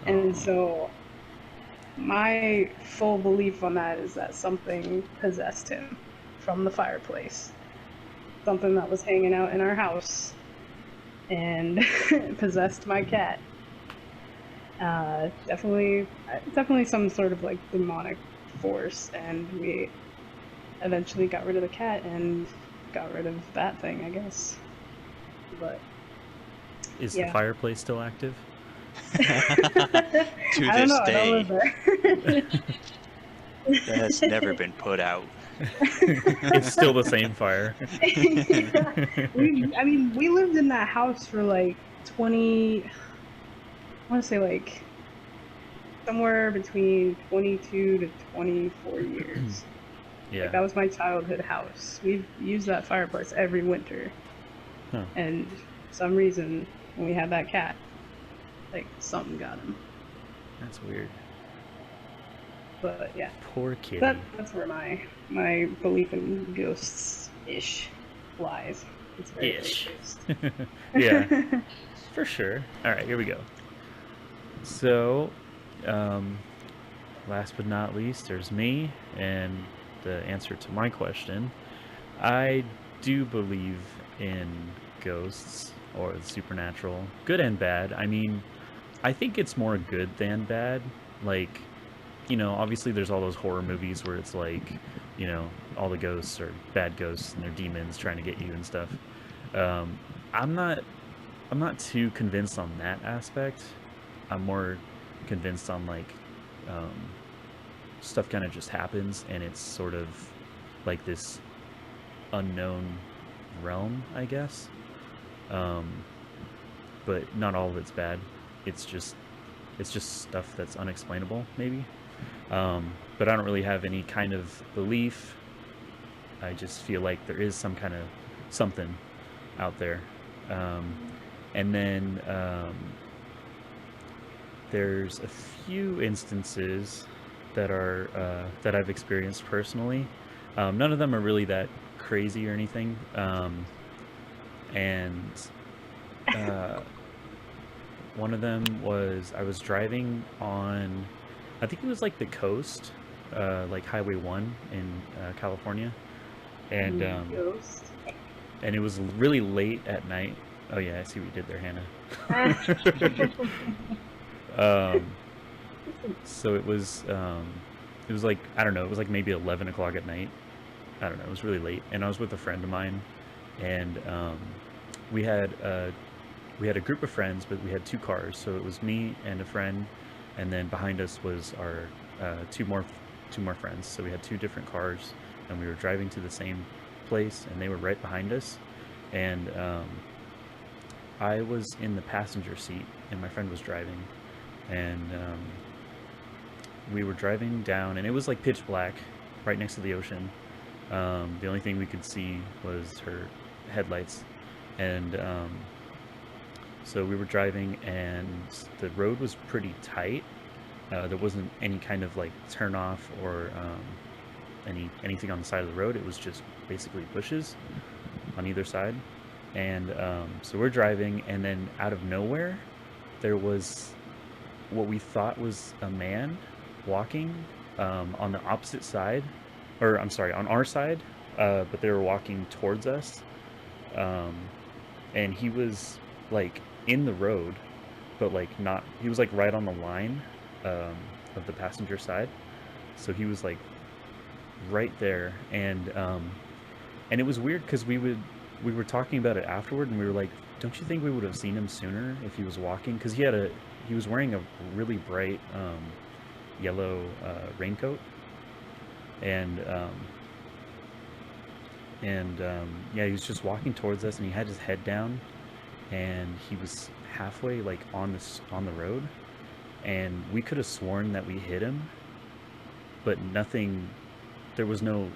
And so my full belief on that is that something possessed him from the fireplace. Something that was hanging out in our house and possessed my cat. Definitely some sort of like demonic force, and we eventually got rid of the cat and got rid of that thing, I guess. But is the fireplace still active? To I don't know, I don't live there. That has never been put out. It's still the same fire. We lived in that house for like 20, I want to say like somewhere between 22 to 24 years. Yeah. Like, that was my childhood house. We've used that fireplace every winter. Huh. And for some reason, when we had that cat, like something got him. That's weird. But yeah. Poor kitty. That's where my belief in ghosts-ish lies. It's very Ish. faith-based. Yeah. For sure. All right, here we go. So, last but not least, there's me, and the answer to my question, I do believe in ghosts or the supernatural, good and bad. I mean, I think it's more good than bad. Like, obviously there's all those horror movies where it's like, all the ghosts are bad ghosts and they're demons trying to get you and stuff. Um, I'm not, I'm not too convinced on that aspect. I'm more convinced on like, um, stuff kind of just happens and it's sort of like this unknown realm, I guess. Um, but not all of it's bad. It's just stuff that's unexplainable, maybe. But I don't really have any kind of belief. I just feel like there is some kind of something out there. Um, and then there's a few instances that I've experienced personally. None of them are really that crazy or anything. And uh, one of them was I was driving on, I think it was like the coast, like Highway 1 in California, and Ghost. and it was really late at night. Oh yeah, I see what you did there, Hannah. So it was like, I don't know, it was like maybe 11 o'clock at night. I don't know, it was really late, and I was with a friend of mine, and we had a group of friends, but we had two cars, so it was me and a friend, and then behind us was our two more friends. So we had two different cars, and we were driving to the same place, and they were right behind us, and I was in the passenger seat, and my friend was driving, and we were driving down, and it was like pitch black, right next to the ocean. The only thing we could see was her headlights, and so we were driving, and the road was pretty tight. There wasn't any kind of like turn off or anything on the side of the road. It was just basically bushes on either side. And so we're driving, and then out of nowhere, there was what we thought was a man walking on the opposite side, or I'm sorry, on our side, but they were walking towards us. And he was like in the road, but like not, he was like right on the line of the passenger side. So he was like right there, and it was weird because we were talking about it afterward, and we were like, don't you think we would have seen him sooner if he was walking? Because he was wearing a really bright yellow raincoat, and yeah, he was just walking towards us, and he had his head down, and he was halfway like on the road, and we could have sworn that we hit him, but nothing. There was no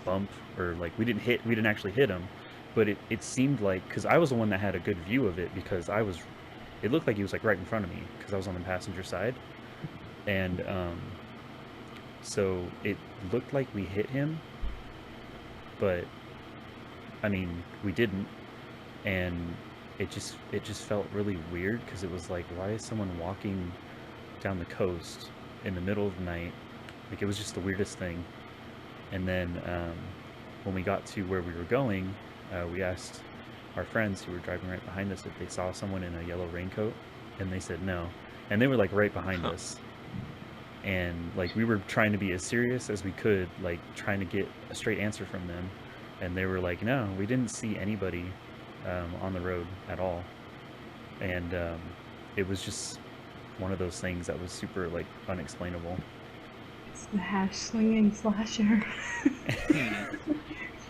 bump, or like we didn't actually hit him, but it seemed like, because I was the one that had a good view of it, because it looked like he was like right in front of me because I was on the passenger side, and so it looked like we hit him, but I mean we didn't, and it just felt really weird because it was like, why is someone walking down the coast in the middle of the night? Like, it was just the weirdest thing. And then when we got to where we were going, we asked our friends who were driving right behind us if they saw someone in a yellow raincoat, and they said no, and they were like right behind us, and like we were trying to be as serious as we could, like trying to get a straight answer from them, and they were like, no, we didn't see anybody on the road at all. And it was just one of those things that was super like unexplainable. It's the hash slinging slasher.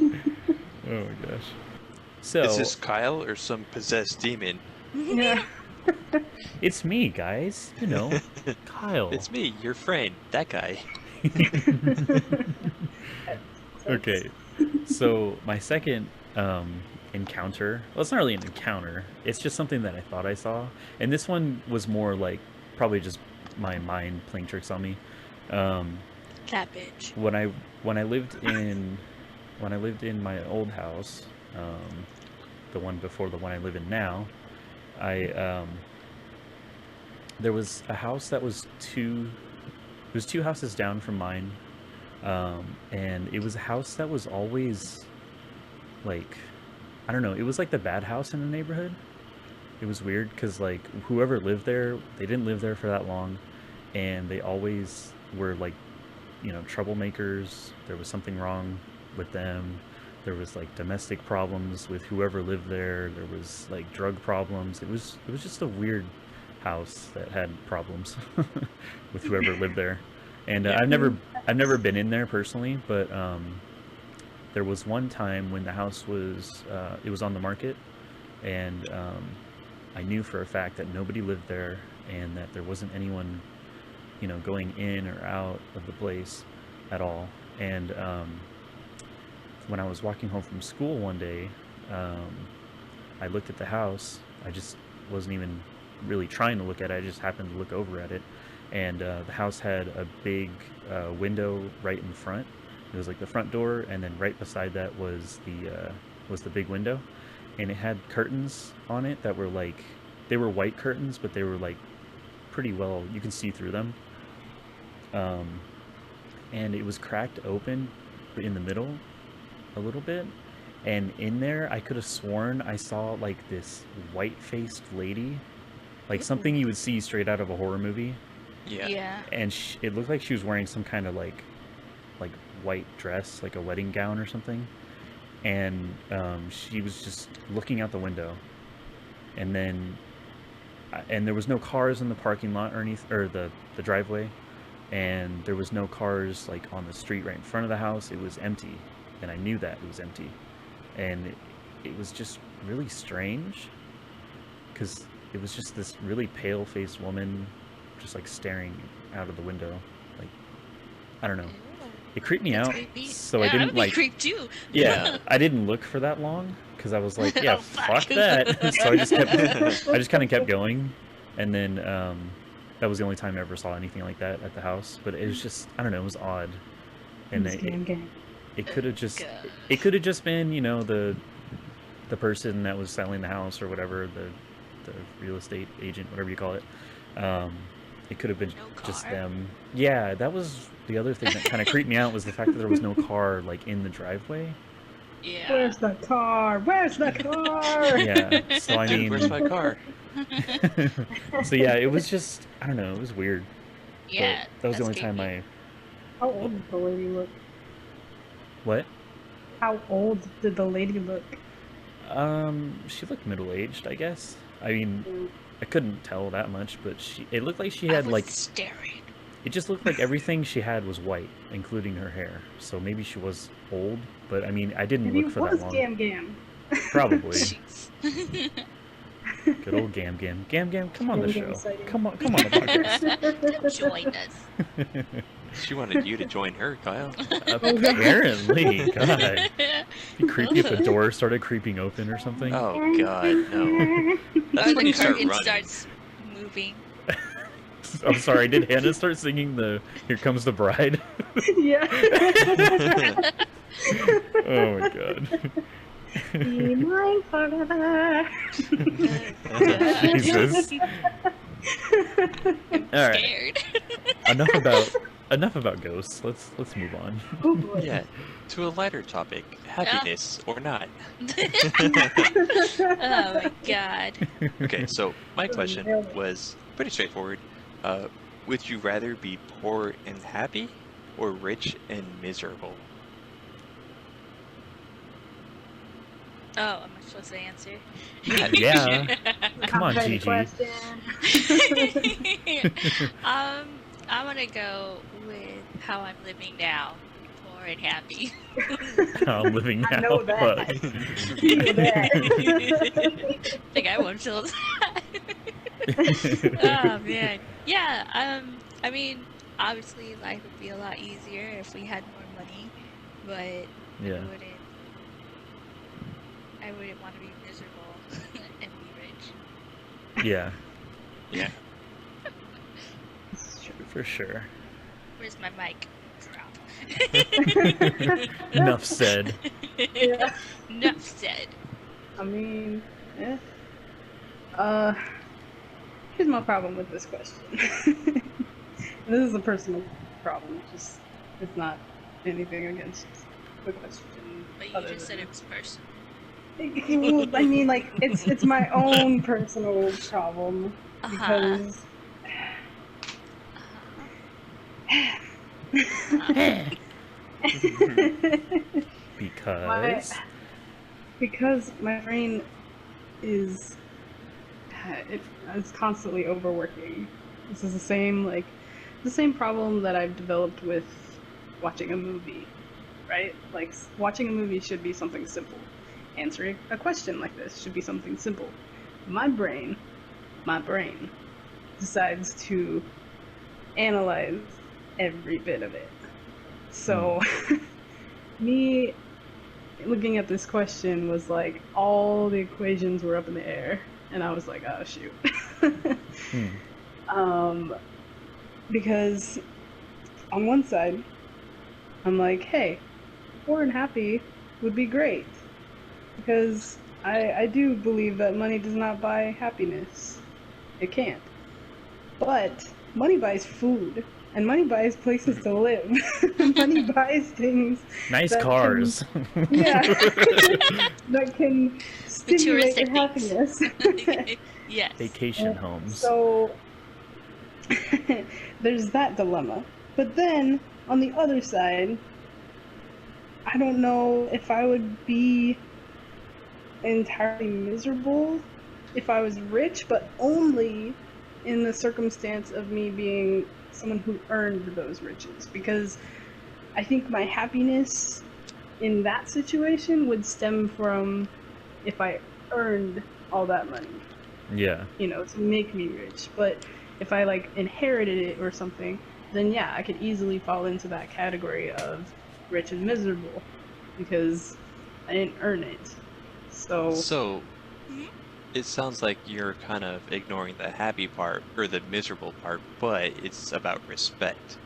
Oh my gosh. So Is this Kyle or some possessed demon? Yeah. it's me, guys. Kyle. It's me, your friend, that guy. Okay. So my second encounter, well, it's not really an encounter, it's just something that I thought I saw, and this one was more like probably just my mind playing tricks on me. That bitch. When I lived in my old house, the one before the one I live in now, there was a house that was two It was 2 houses down from mine, and it was a house that was always like, I don't know. It was like the bad house in the neighborhood. It was weird because like whoever lived there, they didn't live there for that long, and they always were like, troublemakers. There was something wrong with them. There was like domestic problems with whoever lived there. There was like drug problems. It was just a weird house that had problems with whoever lived there. And I've never been in there personally, but there was one time when the house was it was on the market, and I knew for a fact that nobody lived there and that there wasn't anyone, going in or out of the place at all. And when I was walking home from school one day, I looked at the house. I just wasn't even really trying to look at it. I just happened to look over at it, and the house had a big window right in front. It was like the front door, and then right beside that was the big window, and it had curtains on it that were like, they were white curtains, but they were like pretty well, you can see through them. And it was cracked open in the middle a little bit, and in there I could have sworn I saw like this white-faced lady, like something you would see straight out of a horror movie. Yeah. And it looked like she was wearing some kind of like white dress, like a wedding gown or something, and she was just looking out the window, and then and there was no cars in the parking lot or the driveway, and there was no cars like on the street right in front of the house. It was empty, and I knew that it was empty, and it was just really strange because it was just this really pale-faced woman just like staring out of the window. Like, I don't know, it creeped me out, Creepy. so Yeah, I didn't would be like creeped too. yeah, I didn't look for that long because I was like, yeah, Oh, fuck fuck. that. So I just kind of kept going, and then that was the only time I ever saw anything like that at the house. But it was just, I don't know, it was odd, and it could have just God. it could have just been, the person that was selling the house or whatever, the real estate agent, whatever you call it. It could have been No just car? them. Yeah, that was the other thing that kind of creeped me out, was the fact that there was no car like in the driveway. Yeah. Where's the car? Where's the car? Yeah, so I Dude, mean, where's my car? so yeah, it was just, I don't know, it was weird. Yeah. But that was the only that's time creepy. How old did the lady look? What? How old did the lady look? She looked middle-aged, I guess. I mean, I couldn't tell that much, but it looked like she had I was like, staring. it just looked like everything she had was white, including her hair. So maybe she was old, but I mean, I didn't Maybe look it for that was long. Gam Gam. Probably. Jeez. Good old Gam Gam. Gam Gam, come on the Gam Gam show. sighting. Come on the podcast. Join us. She wanted you to join her, Kyle. Apparently, God. Be creepy if the door started creeping open or something. Oh God, no. That's Or when the you start curtain running. starts moving. I'm sorry, did Hannah start singing the Here Comes the Bride? Yeah. Oh my god. Be mine forever. Jesus. I'm All right. scared. Enough about ghosts. Let's move on. Oh boy. Yeah, to a lighter topic, happiness or not. Oh my god. Okay, so my question was pretty straightforward. Would you rather be poor and happy, or rich and miserable? Oh, am I supposed to answer? Yeah. Come on, Complicated Gigi. question. I'm gonna go with how I'm living now, poor and happy. I'm living now. I know that. Fuck. You know that. I think I won't feel that. Oh man, yeah. I mean, obviously life would be a lot easier if we had more money, but Yeah. I wouldn't want to be miserable and be rich. Yeah, Yeah. for sure. Where's my mic? Drop. Enough said. Yeah. Enough said. I mean, here's my problem with this question. this is a personal problem. It's not anything against the question. But you other just said than- it was personal. Well, I mean, like it's my own personal problem because Because because my brain is it's constantly overworking. This is the same problem that I've developed with watching a movie, right? Like watching a movie should be something simple. Answering a question like this should be something simple. My brain decides to analyze every bit of it. So me looking at this question was like all the equations were up in the air and I was like, oh shoot. Because on one side I'm like, hey, poor and happy would be great. Because I do believe that money does not buy happiness. It can't. But money buys food, and money buys places to live. Money buys things. nice that cars. that can stimulate your happiness. Yes. Vacation homes. So there's that dilemma. But then on the other side, I don't know if I would be entirely miserable if I was rich, but only in the circumstance of me being someone who earned those riches. Because I think my happiness in that situation would stem from if I earned all that money, Yeah. to make me rich. But if I like inherited it or something, then yeah, I could easily fall into that category of rich and miserable because I didn't earn it. So, it sounds like you're kind of ignoring the happy part or the miserable part, but it's about respect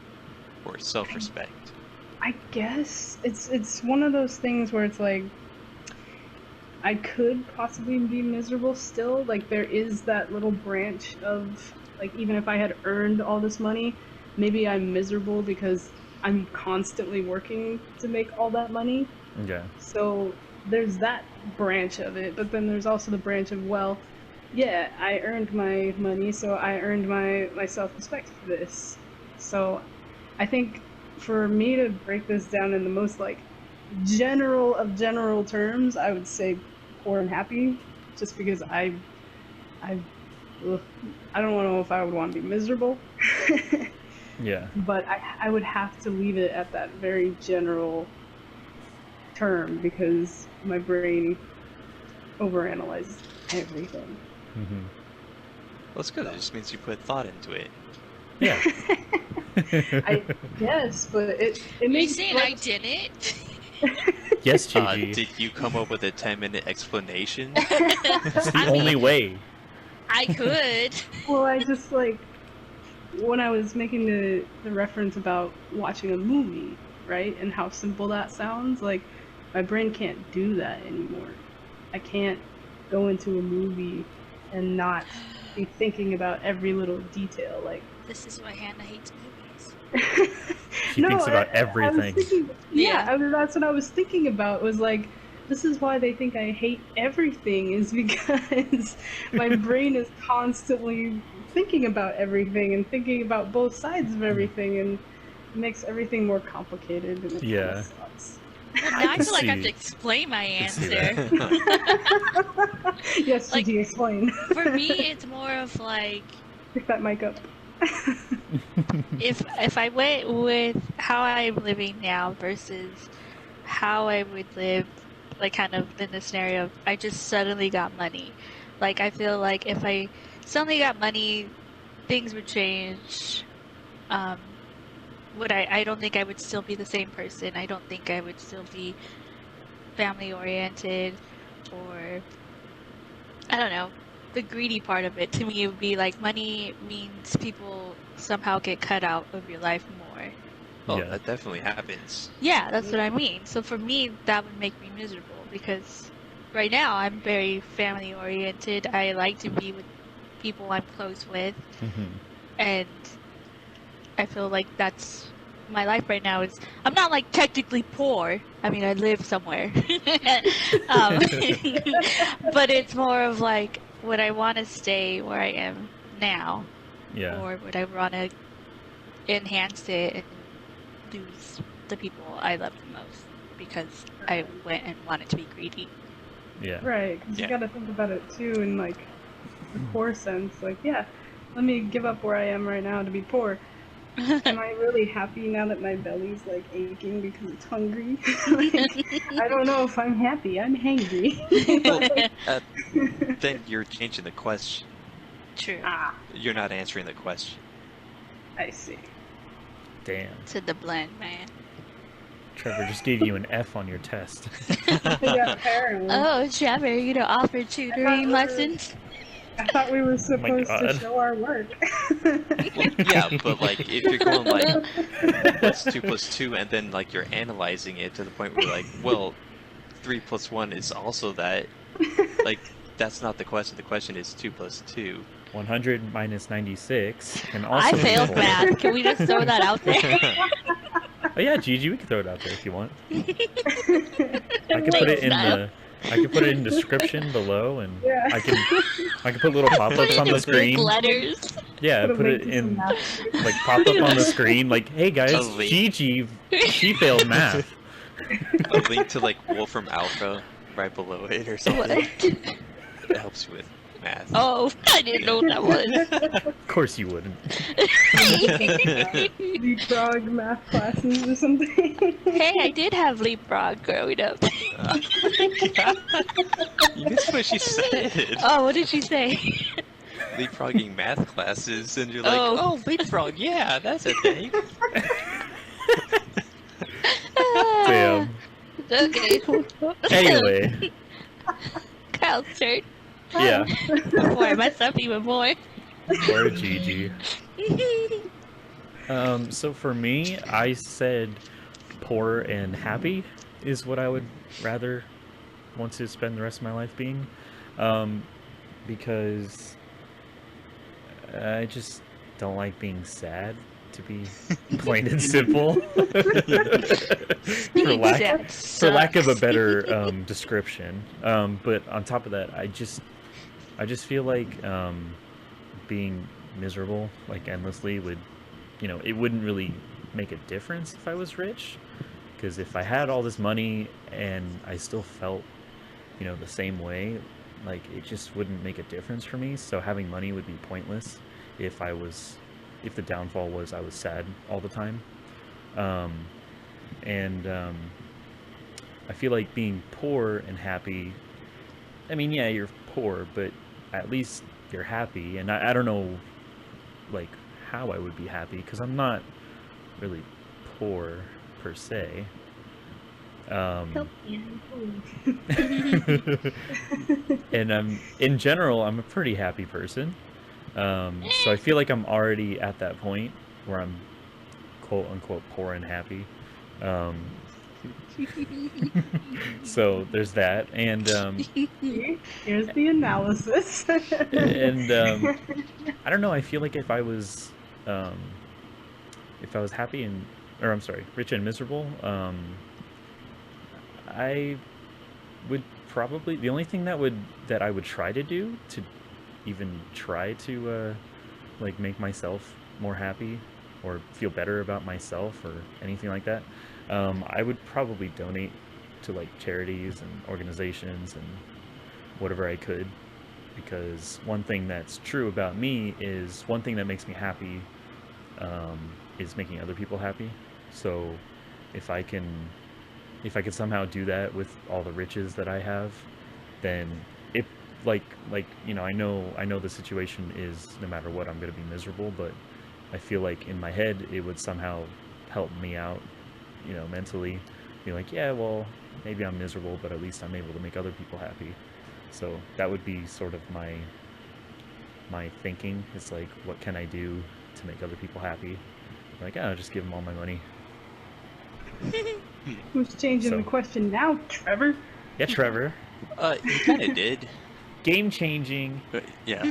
or self-respect. I guess it's one of those things where it's like I could possibly be miserable still. Like there is that little branch of like even if I had earned all this money, maybe I'm miserable because I'm constantly working to make all that money. Yeah. So there's that branch of it, but then there's also the branch of, well, yeah, I earned my money, so I earned my self-respect for this. So I think for me to break this down in the most like general terms, I would say poor and happy, just because I don't know if I would want to be miserable. Yeah. But I would have to leave it at that very general term because my brain overanalyzes everything. Mm-hmm. Well, it's good. It just means you put thought into it. Yeah. I guess, but it Are you makes saying I didn't? Yes, Gigi. Did you come up with a 10-minute explanation? That's the I only mean- way. I could. Well, I just like when I was making the reference about watching a movie, right, and how simple that sounds, like my brain can't do that anymore. I can't go into a movie and not be thinking about every little detail. Like This is why Hannah hates movies. She thinks about everything. I mean, that's what I was thinking about. Was like, this is why they think I hate everything. Is because my brain is constantly thinking about everything and thinking about both sides of everything, and it makes everything more complicated. And it Yeah. sucks. Well, now I can feel like I have to see- explain my can see answer. Yes, Like- Gigi, explain. For me, it's more of like Pick that mic up. if I went with how I'm living now versus how I would live, like kind of in the scenario of I just suddenly got money. Like I feel like if I suddenly got money, things would change. I don't think I would still be the same person. I don't think I would still be family oriented, or I don't know. The greedy part of it to me would be like money means people somehow get cut out of your life more. Oh, Yeah. that definitely happens. Yeah, that's what I mean. So for me, that would make me miserable because right now I'm very family oriented. I like to be with people I'm close with, Mhm. and I feel like that's my life right now. Is I'm not like technically poor. I mean, I live somewhere, um, but it's more of like, would I want to stay where I am now, Yeah. or would I want to enhance it and lose the people I love the most because I went and wanted to be greedy? Yeah. Right, because Yeah. you gotta think about it too in like the poor sense. Like, yeah, let me give up where I am right now to be poor. Am I really happy now that my belly's like aching because it's hungry? Like, I don't know if I'm happy. I'm hangry. Well, then you're changing the question. True. Ah, You're not answering the question. I see. Damn. To the blend, man. Trevor just gave you an F on your test. Yeah, apparently. Oh, Trevor, you don't offer tutoring lessons? I thought we were supposed to God. show our work. Well, yeah, but like if you're going like what's 2 plus 2, and then like you're analyzing it to the point where like, well, 3 plus 1 is also that. Like that's not the question. The question is 2 plus 2. 100 minus 96 can also I be failed 4. math. Can we just throw that out there? Oh yeah, Gigi, we can throw it out there if you want. I can put Thanks, it in Kyle. I can put it in description below, and Yeah. I can put little pop-ups on the Big screen. letters. Yeah, Put a put link it to some in math. like pop up on the screen. Like, hey guys, A link. Gigi, she failed math. A link to like Wolfram Alpha right below it or something. What? That helps you with math. Oh, I didn't know what that was. Of course you wouldn't. Leapfrog math classes or something. Hey, I did have leapfrog growing up. You missed what she said. Oh, what did she say? Leapfrogging math classes, and you're like, Oh. oh, leapfrog, yeah, that's a thing. Damn. Okay. Anyway, Kyle's turn. yeah. Before I mess up even more. Poor Gigi. So for me, I said poor and happy is what I would rather want to spend the rest of my life being. Because I just don't like being sad, to be plain and simple. for lack of a better description. But on top of that, I just feel like being miserable like endlessly would, it wouldn't really make a difference if I was rich. Because if I had all this money and I still felt, the same way, like it just wouldn't make a difference for me. So having money would be pointless if the downfall was I was sad all the time. I feel like being poor and happy, I mean, yeah, you're poor, but at least you're happy. And I don't know, like, how I would be happy, because I'm not really poor per se. And in general, I'm a pretty happy person. So I feel like I'm already at that point where I'm quote unquote poor and happy. So there's that, and Here's the analysis. and I don't know. I feel like if I was happy rich and miserable, I would probably, the only thing that I would try to do to even try to like make myself more happy or feel better about myself or anything like that, I would probably donate to like charities and organizations and whatever I could, because one thing that's true about me is one thing that makes me happy is making other people happy. So if I can somehow do that with all the riches that I have, then if I know the situation is no matter what I'm going to be miserable, but I feel like in my head it would somehow help me out, mentally, be like, yeah, well, maybe I'm miserable, but at least I'm able to make other people happy. So that would be sort of my thinking. It's like, what can I do to make other people happy? Like, oh, just give them all my money. Who's changing So- the question now, Trevor? Yeah, Trevor. You kind of did. Game changing. Yeah.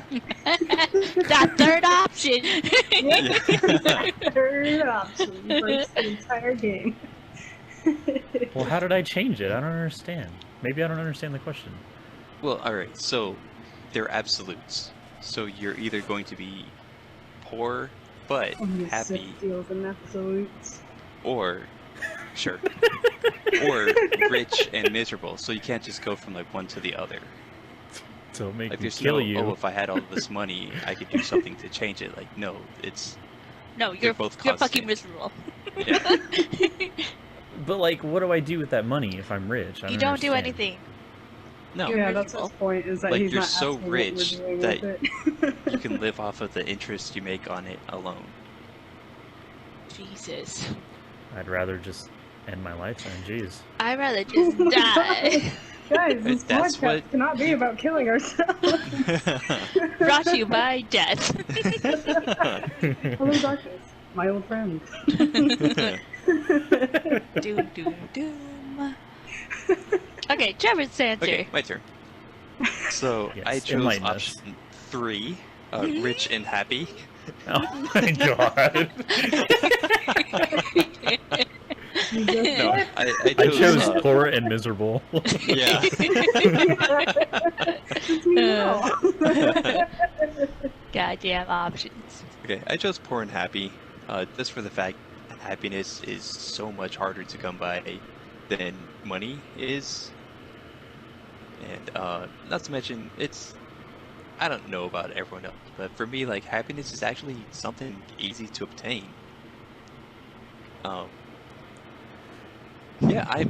That third option. Third option breaks the entire game. Well, how did I change it? I don't understand. Maybe I don't understand the question. Well, alright, so they're absolutes. So you're either going to be poor but Only happy, six deals in absolutes. or sure, or rich and miserable. So you can't just go from like one to the other. Don't make Like me there's kill no, you. oh, if I had all this money, I could do something to change it. Like no, it's No, they're you're both you're fucking constant. miserable. Yeah. But like, what do I do with that money if I'm rich? I You don't do understand. anything. No, You're Yeah, that's his miserable. point, is that Like, he's you're not so asking rich what we're doing that with it. you can live off of the interest you make on it alone. Jesus. I'd rather just end my life then. Jeez. I'd rather just die. Guys, this That's podcast what cannot be about killing ourselves. Brought to you by death. Hello, darkness, my old friend. Doom, doom, doom. Okay, Trevor's answer. Okay, my turn. So Yes, I chose enlighten us. option 3, rich and happy. Oh my god. No, I I chose, chose poor and miserable. yeah. Goddamn options. Okay, I chose poor and happy, just for the fact that happiness is so much harder to come by than money is. And not to mention, I don't know about everyone else, but for me, like, happiness is actually something easy to obtain. Yeah,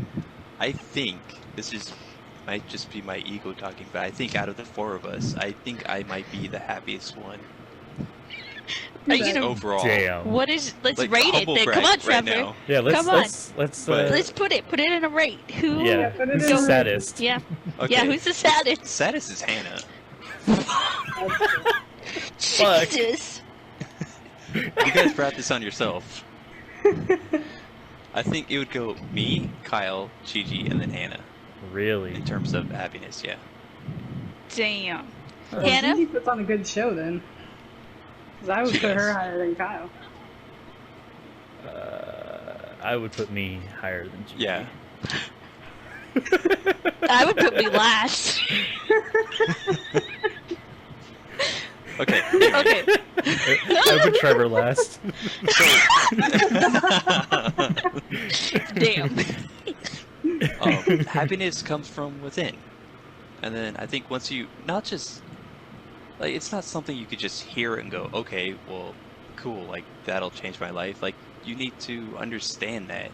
I think might just be my ego talking, but I think out of the 4 of us, I think I might be the happiest one. Are you Just gonna? overall. Damn. What is? Let's Like, rate it humble then. brag Come on, right Trevor. now. Yeah, let's Come on. let's But- Let's put it in a rate. Who? yeah. put it Who's in the a- saddest? Yeah. Okay. Yeah. Who's the saddest? Saddest is Hannah. Fuck. Jesus. You guys brought this on yourself. I think it would go me, Kyle, Gigi, and then Hannah Really? in terms of happiness. Yeah. Damn. Well, Hannah? Gigi puts on a good show then. Because I would She put her does. higher than Kyle. I would put me higher than Gigi. Yeah. I would put me last. Okay. Anyway. Okay. I put Trevor last. Damn. Happiness comes from within, and then I think once you not just like it's not something you could just hear and go, okay, well, cool, like that'll change my life. Like you need to understand that,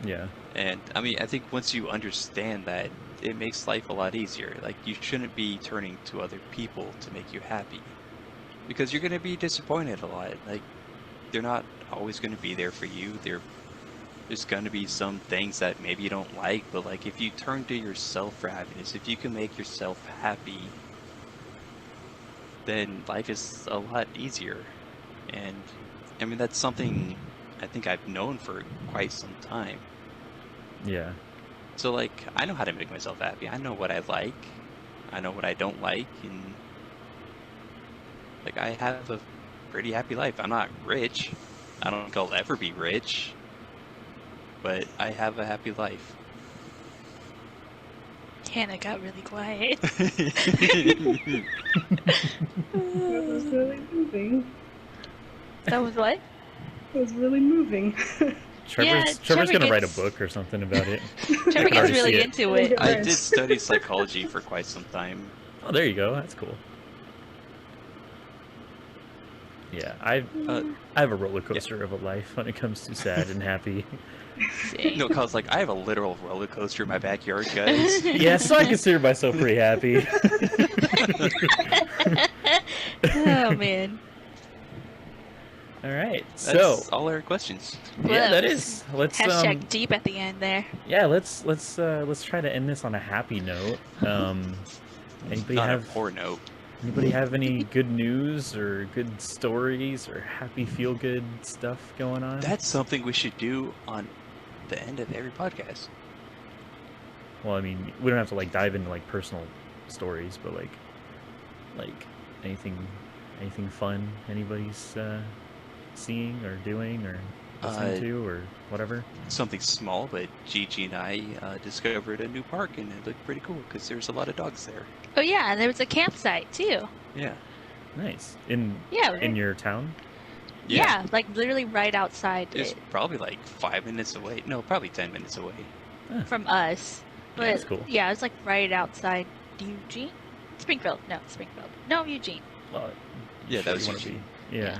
Yeah. and I mean, I think once you understand that, it makes life a lot easier. Like you shouldn't be turning to other people to make you happy, because you're gonna be disappointed a lot. Like they're not always gonna be there for you. There's gonna be some things that maybe you don't like, but like if you turn to yourself for happiness, if you can make yourself happy, then life is a lot easier. And I mean that's something I think I've known for quite some time. Yeah. So like I know how to make myself happy. I know what I like. I know what I don't like, and like I have a pretty happy life. I'm not rich. I don't think I'll ever be rich. But I have a happy life. Hannah got really quiet. That was really moving. That was what? It was really moving. Trevor's Trevor gonna write a gets- book or something about it. Trevor can gets already really see it. into it. I did study psychology for quite some time. Oh, there you go. That's cool. Yeah, I have a roller coaster of a life when it comes to sad and happy. Dang. No, cause like I have a literal roller coaster in my backyard, guys. Yeah, so I consider myself pretty happy. Oh man. All right, That's so all our questions. yeah, that Whoa. is. Let's Hashtag deep at the end there. yeah, let's try to end this on a happy note. Anybody Not have a poor note. anybody have any good news or good stories or happy feel good stuff going on? That's something we should do on the end of every podcast. Well, I mean, we don't have to like dive into like personal stories, but like anything Anything fun anybody's seeing or doing or listening to or whatever? Something small, but Gigi and I discovered a new park, and it looked pretty cool because there's a lot of dogs there. Oh yeah, and there was a campsite too. Yeah. Nice. Yeah. In your town? Yeah, like literally right outside It's probably like 5 minutes away. No, probably 10 minutes away. from us. But That's cool. yeah, it's like right outside Eugene? Springfield. No, Eugene. Well, Yeah, that was you wanna Eugene. be- Yeah.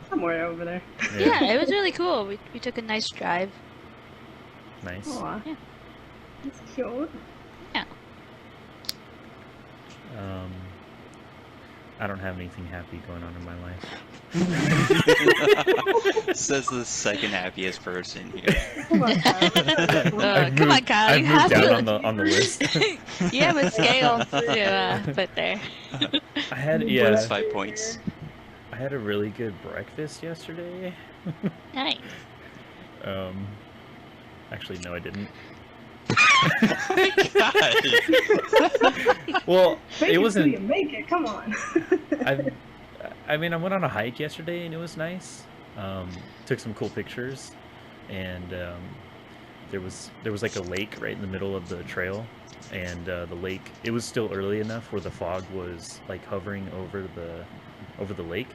Somewhere over there. Yeah, it was really cool. We took a nice drive. Nice. Aw. Yeah. That's cute. I don't have anything happy going on in my life. Says the second happiest person here. Come on, Kyle. Come on, Kyle. I've You moved have down to. on the list. You have a scale to put there. I had Bonus yeah. 5 points. I had a really good breakfast yesterday. Nice. Actually, no, I didn't. Oh my god! Well, Fake it till wasn't. you make it. Come on. I mean, I went on a hike yesterday and it was nice. Took some cool pictures, and there was like a lake right in the middle of the trail, and the lake. It was still early enough where the fog was like hovering over the lake,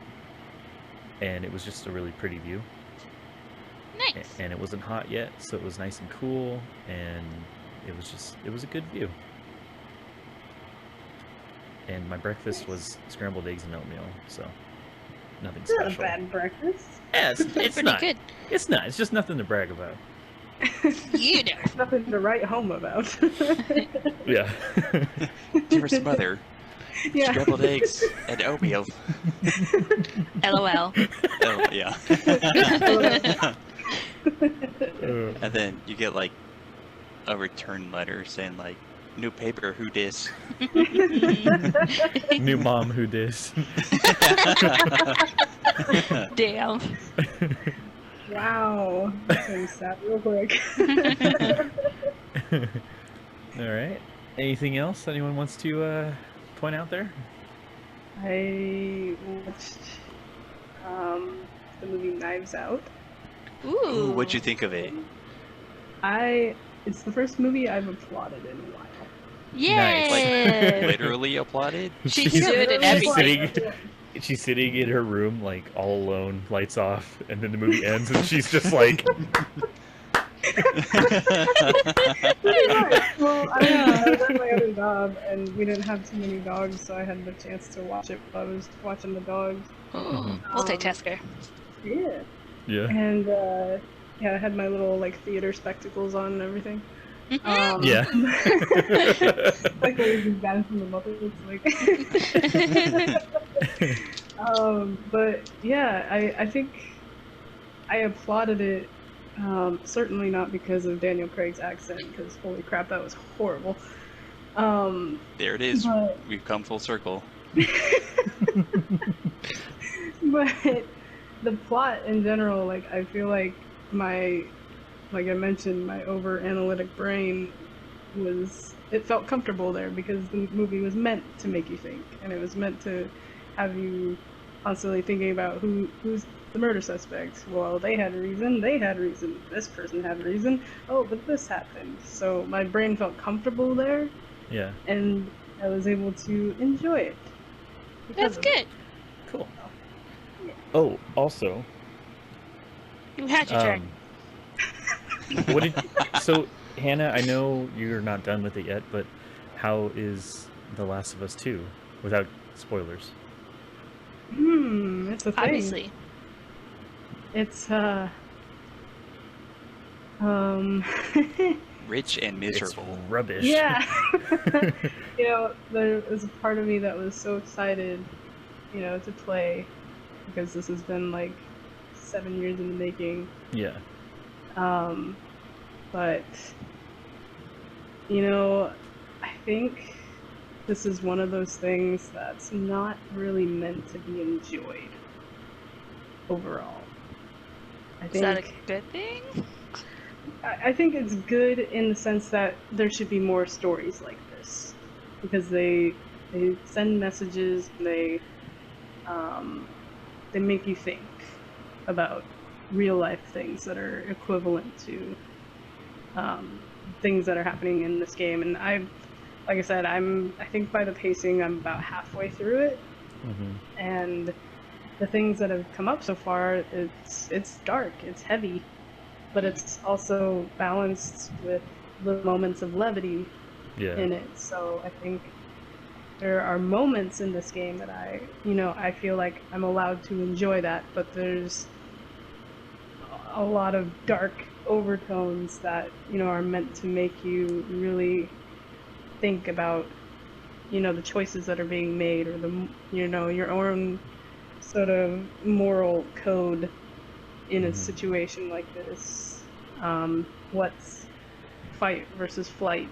and it was just a really pretty view. Nice. And it wasn't hot yet, so it was nice and cool, and it was a good view. And my breakfast was scrambled eggs and oatmeal, so nothing It's not a special. bad breakfast. Yeah, it's Pretty not. good. It's not. It's just nothing to brag about. You know. Nothing to write home about. Yeah. Dearest mother, Yeah. scrambled eggs and oatmeal. LOL. Oh, yeah. And then you get like a return letter saying like, new paper, who dis? New mom who dis. Damn. Wow. That thing's sat real quick. All right. Anything else anyone wants to point out there? I watched the movie Knives Out. Ooh, what'd you think of it? It's the first movie I've applauded in a while. Yay! Literally applauded? She's doing it everything. She's sitting in her room, like, all alone, lights off, and then the movie ends, and she's just like... Well, I was at my other job, and we didn't have too many dogs, so I had the chance to watch it while I was watching the dogs. Multitasker. Yeah. Yeah. And, yeah, I had my little, like, theater spectacles on and everything. Yeah. Like the Lazy Band from the Muppets, like. But yeah, I think I applauded it. Certainly not because of Daniel Craig's accent, because holy crap, that was horrible. There it is. But- We've come full circle. But the plot in general, like, I feel like like I mentioned, my over-analytic brain it felt comfortable there because the movie was meant to make you think, and it was meant to have you constantly thinking about who's the murder suspect. Well, they had reason, this person had reason, oh, but this happened. So my brain felt comfortable there, Yeah. and I was able to enjoy it. That's good. Cool. Oh, also... You had your turn. So, Hannah, I know you're not done with it yet, but how is The Last of Us 2 without spoilers? It's a thing. Obviously. It's Rich and miserable. It's rubbish. yeah. You know, there was a part of me that was so excited, you know, to play because this has been like 7 years in the making. Yeah. But you know, I think this is one of those things that's not really meant to be enjoyed overall. Is that a good thing? I think it's good in the sense that there should be more stories like this because they send messages and they they make you think about real life things that are equivalent to things that are happening in this game. And like I said, I think by the pacing, I'm about halfway through it. Mm-hmm. And the things that have come up so far, it's dark, it's heavy, but it's also balanced with little moments of levity in it. So I think there are moments in this game that I feel like I'm allowed to enjoy that, but there's a lot of dark overtones that, are meant to make you really think about, the choices that are being made, or your own sort of moral code in a situation like this. What's fight versus flight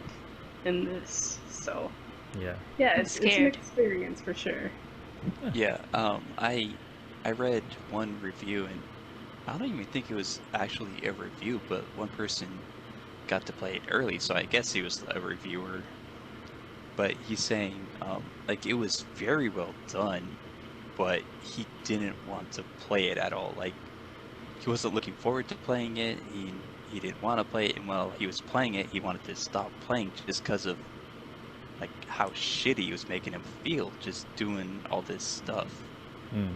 in this? So yeah, it's an experience for sure. Yeah, I read one review, and I don't even think it was actually a review, but one person got to play it early, so I guess he was a reviewer. But he's saying, like, it was very well done, but he didn't want to play it at all. Like, he wasn't looking forward to playing it. He didn't want to play it, and while he was playing it, he wanted to stop playing just because of like how shitty it was making him feel just doing all this stuff.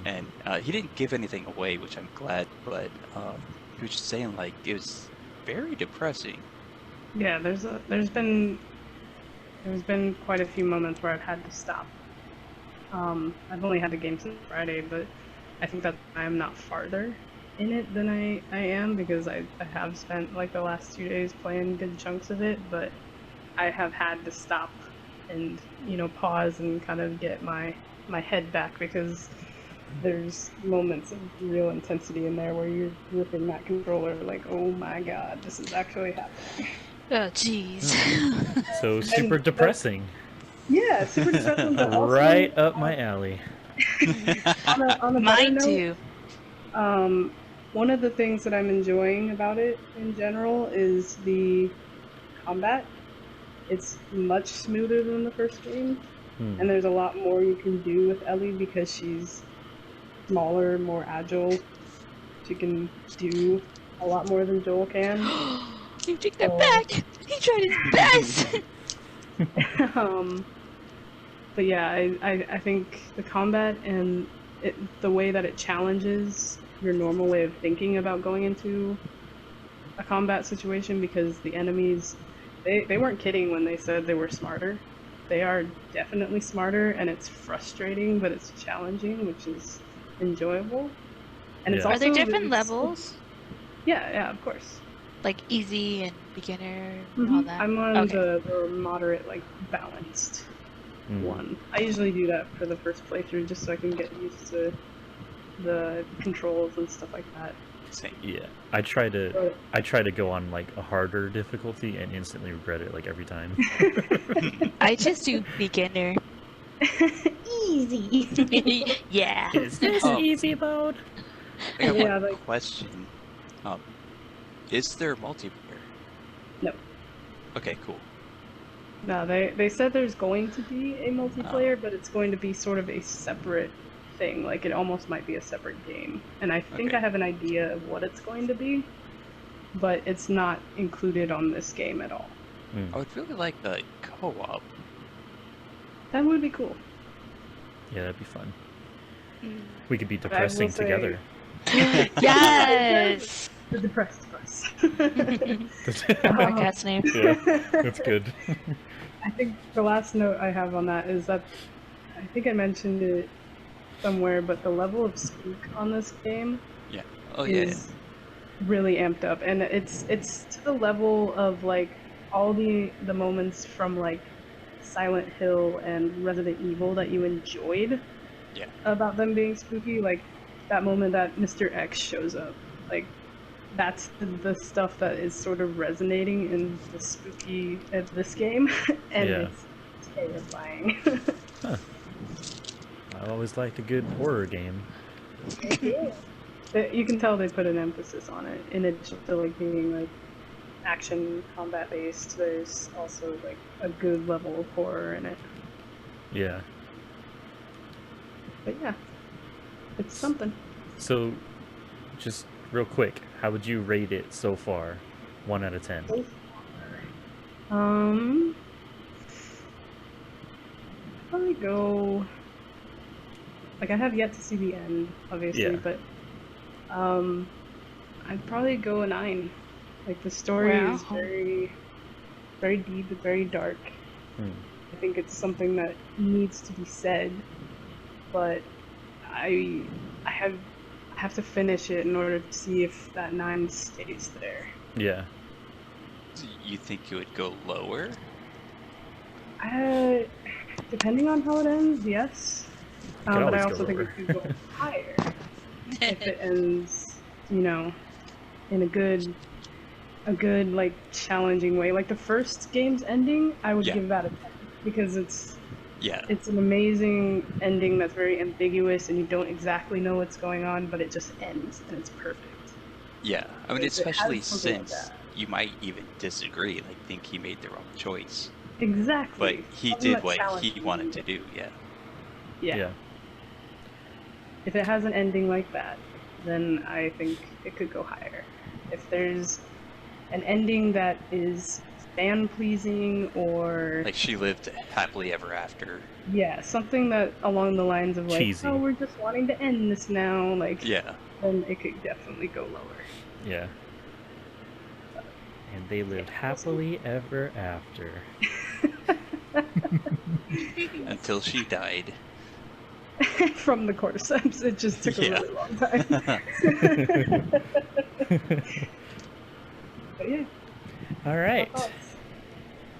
And he didn't give anything away, which I'm glad, but he was just saying like it was very depressing. Yeah, there's been quite a few moments where I've had to stop. I've only had the game since Friday, but I think that I'm not farther in it than I am, because I have spent like the last 2 days playing good chunks of it, but I have had to stop and pause and kind of get my head back, because there's moments of real intensity in there where you're gripping that controller like, oh my god, this is actually happening. Oh jeez. So super depressing. Yeah, super depressing, but also right up my alley. on a Mine note, too. One of the things that I'm enjoying about it in general is the combat. It's much smoother than the first game, and there's a lot more you can do with Ellie because she's smaller, more agile. She can do a lot more than Joel can. You take that back! He tried his best! But yeah, I think the combat and the way that it challenges your normal way of thinking about going into a combat situation, because the enemies, they weren't kidding when they said they were smarter. They are definitely smarter, and it's frustrating, but it's challenging, which is enjoyable. And it's also, are there different levels? Yeah, of course. Like easy and beginner and all that? I'm on the moderate, like, balanced one. I usually do that for the first playthrough just so I can get used to the controls and stuff like that. Same. Yeah, I try to go on like a harder difficulty and instantly regret it like every time. I just do beginner. Easy. Yeah. Is this easy mode? I got Yeah, one like- question. Is there multiplayer? No. Okay, cool. No, they said there's going to be a multiplayer, but it's going to be sort of a separate thing. Like, it almost might be a separate game. And I think Okay. I have an idea of what it's going to be, but it's not included on this game at all. I would really like a co-op. That would be cool. Yeah, that'd be fun. We could be I will depressing say- together. Yes! The depressed bus. Our cat's name. Yeah, that's good. I think the last note I have on that is that I think I mentioned it somewhere, but the level of spook on this game is really amped up, and it's to the level of like all the moments from like Silent Hill and Resident Evil that you enjoyed about them being spooky, like that moment that Mr. X shows up, like that's the stuff that is sort of resonating in the spooky of this game, and it's terrifying. Huh. I always liked a good horror game. You can tell they put an emphasis on it, in addition to like being like action combat based. There's also like a good level of horror in it. Yeah. But yeah, It's something. So, just real quick, how would you rate it so far? 1 out of 10. So far, I'd probably go. Like I have yet to see the end, obviously, Yeah. but I'd probably go a 9. Like the story is Wow. very, very deep. It's very dark. Hmm. I think it's something that needs to be said, but I have to finish it in order to see if that 9 stays there. Yeah. So you think it would go lower? Depending on how it ends, yes. Could But I always go also think lower. it could go higher if it ends, in a good like challenging way. Like the first game's ending, I would Yeah. give that a 10 because Yeah. it's an amazing ending that's very ambiguous and you don't exactly know what's going on, but it just ends and it's perfect. Yeah. I mean, If it has especially something like since that. you might even disagree, like think he made the wrong choice. Exactly. But he Something did that what he challenges wanted you. to do, yeah. Yeah. If it has an ending like that, then I think it could go higher. If there's an ending that is fan pleasing or Like she lived happily ever after. yeah, something that along the lines of like, Cheesy. oh, we're just wanting to end this now, like Yeah. then it could definitely go lower. Yeah. And they lived happily ever after. Until she died. From the cordyceps, it just took Yeah. a really long time. But yeah. All my right. thoughts.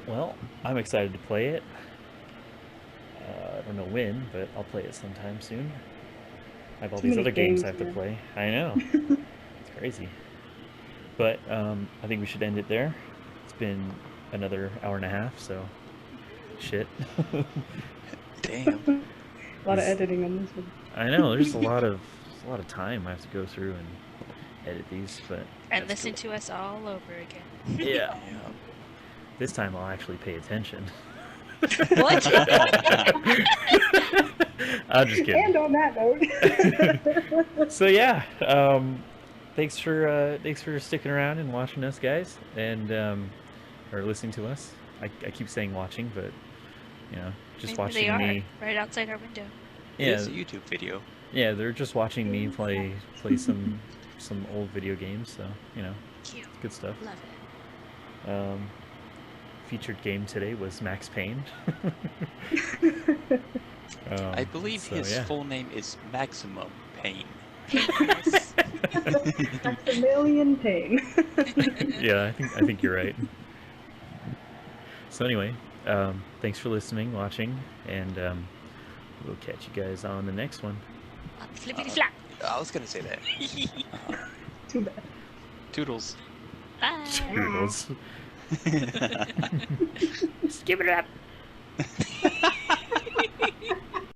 Well, I'm excited to play it. I don't know when, but I'll play it sometime soon. I have all Too these many other games I games, have to man. play. I know. It's crazy. But I think we should end it there. It's been another hour and a half, so shit. Damn. A lot of Is- editing on this one. I know there's a lot of time I have to go through and edit these, but And that's listen to us all over again. cool. Yeah. Yeah. This time I'll actually pay attention. What? I'm just kidding. And on that note. So yeah, thanks for sticking around and watching us, guys, and or listening to us. I keep saying watching, but just Maybe watching they are me. right outside our window. It Yeah, is a YouTube video. yeah, they're just watching me play some old video games. So Cute. good stuff. Love it. Featured game today was Max Payne. I believe so, his yeah. full name is Maximum Pain. Yes. Maximilian Pain. Yeah, I think you're right. So anyway, thanks for listening, watching, and we'll catch you guys on the next one. Flippity flap. I was gonna say that. Too bad. Toodles. Bye. Toodles. Skip it up.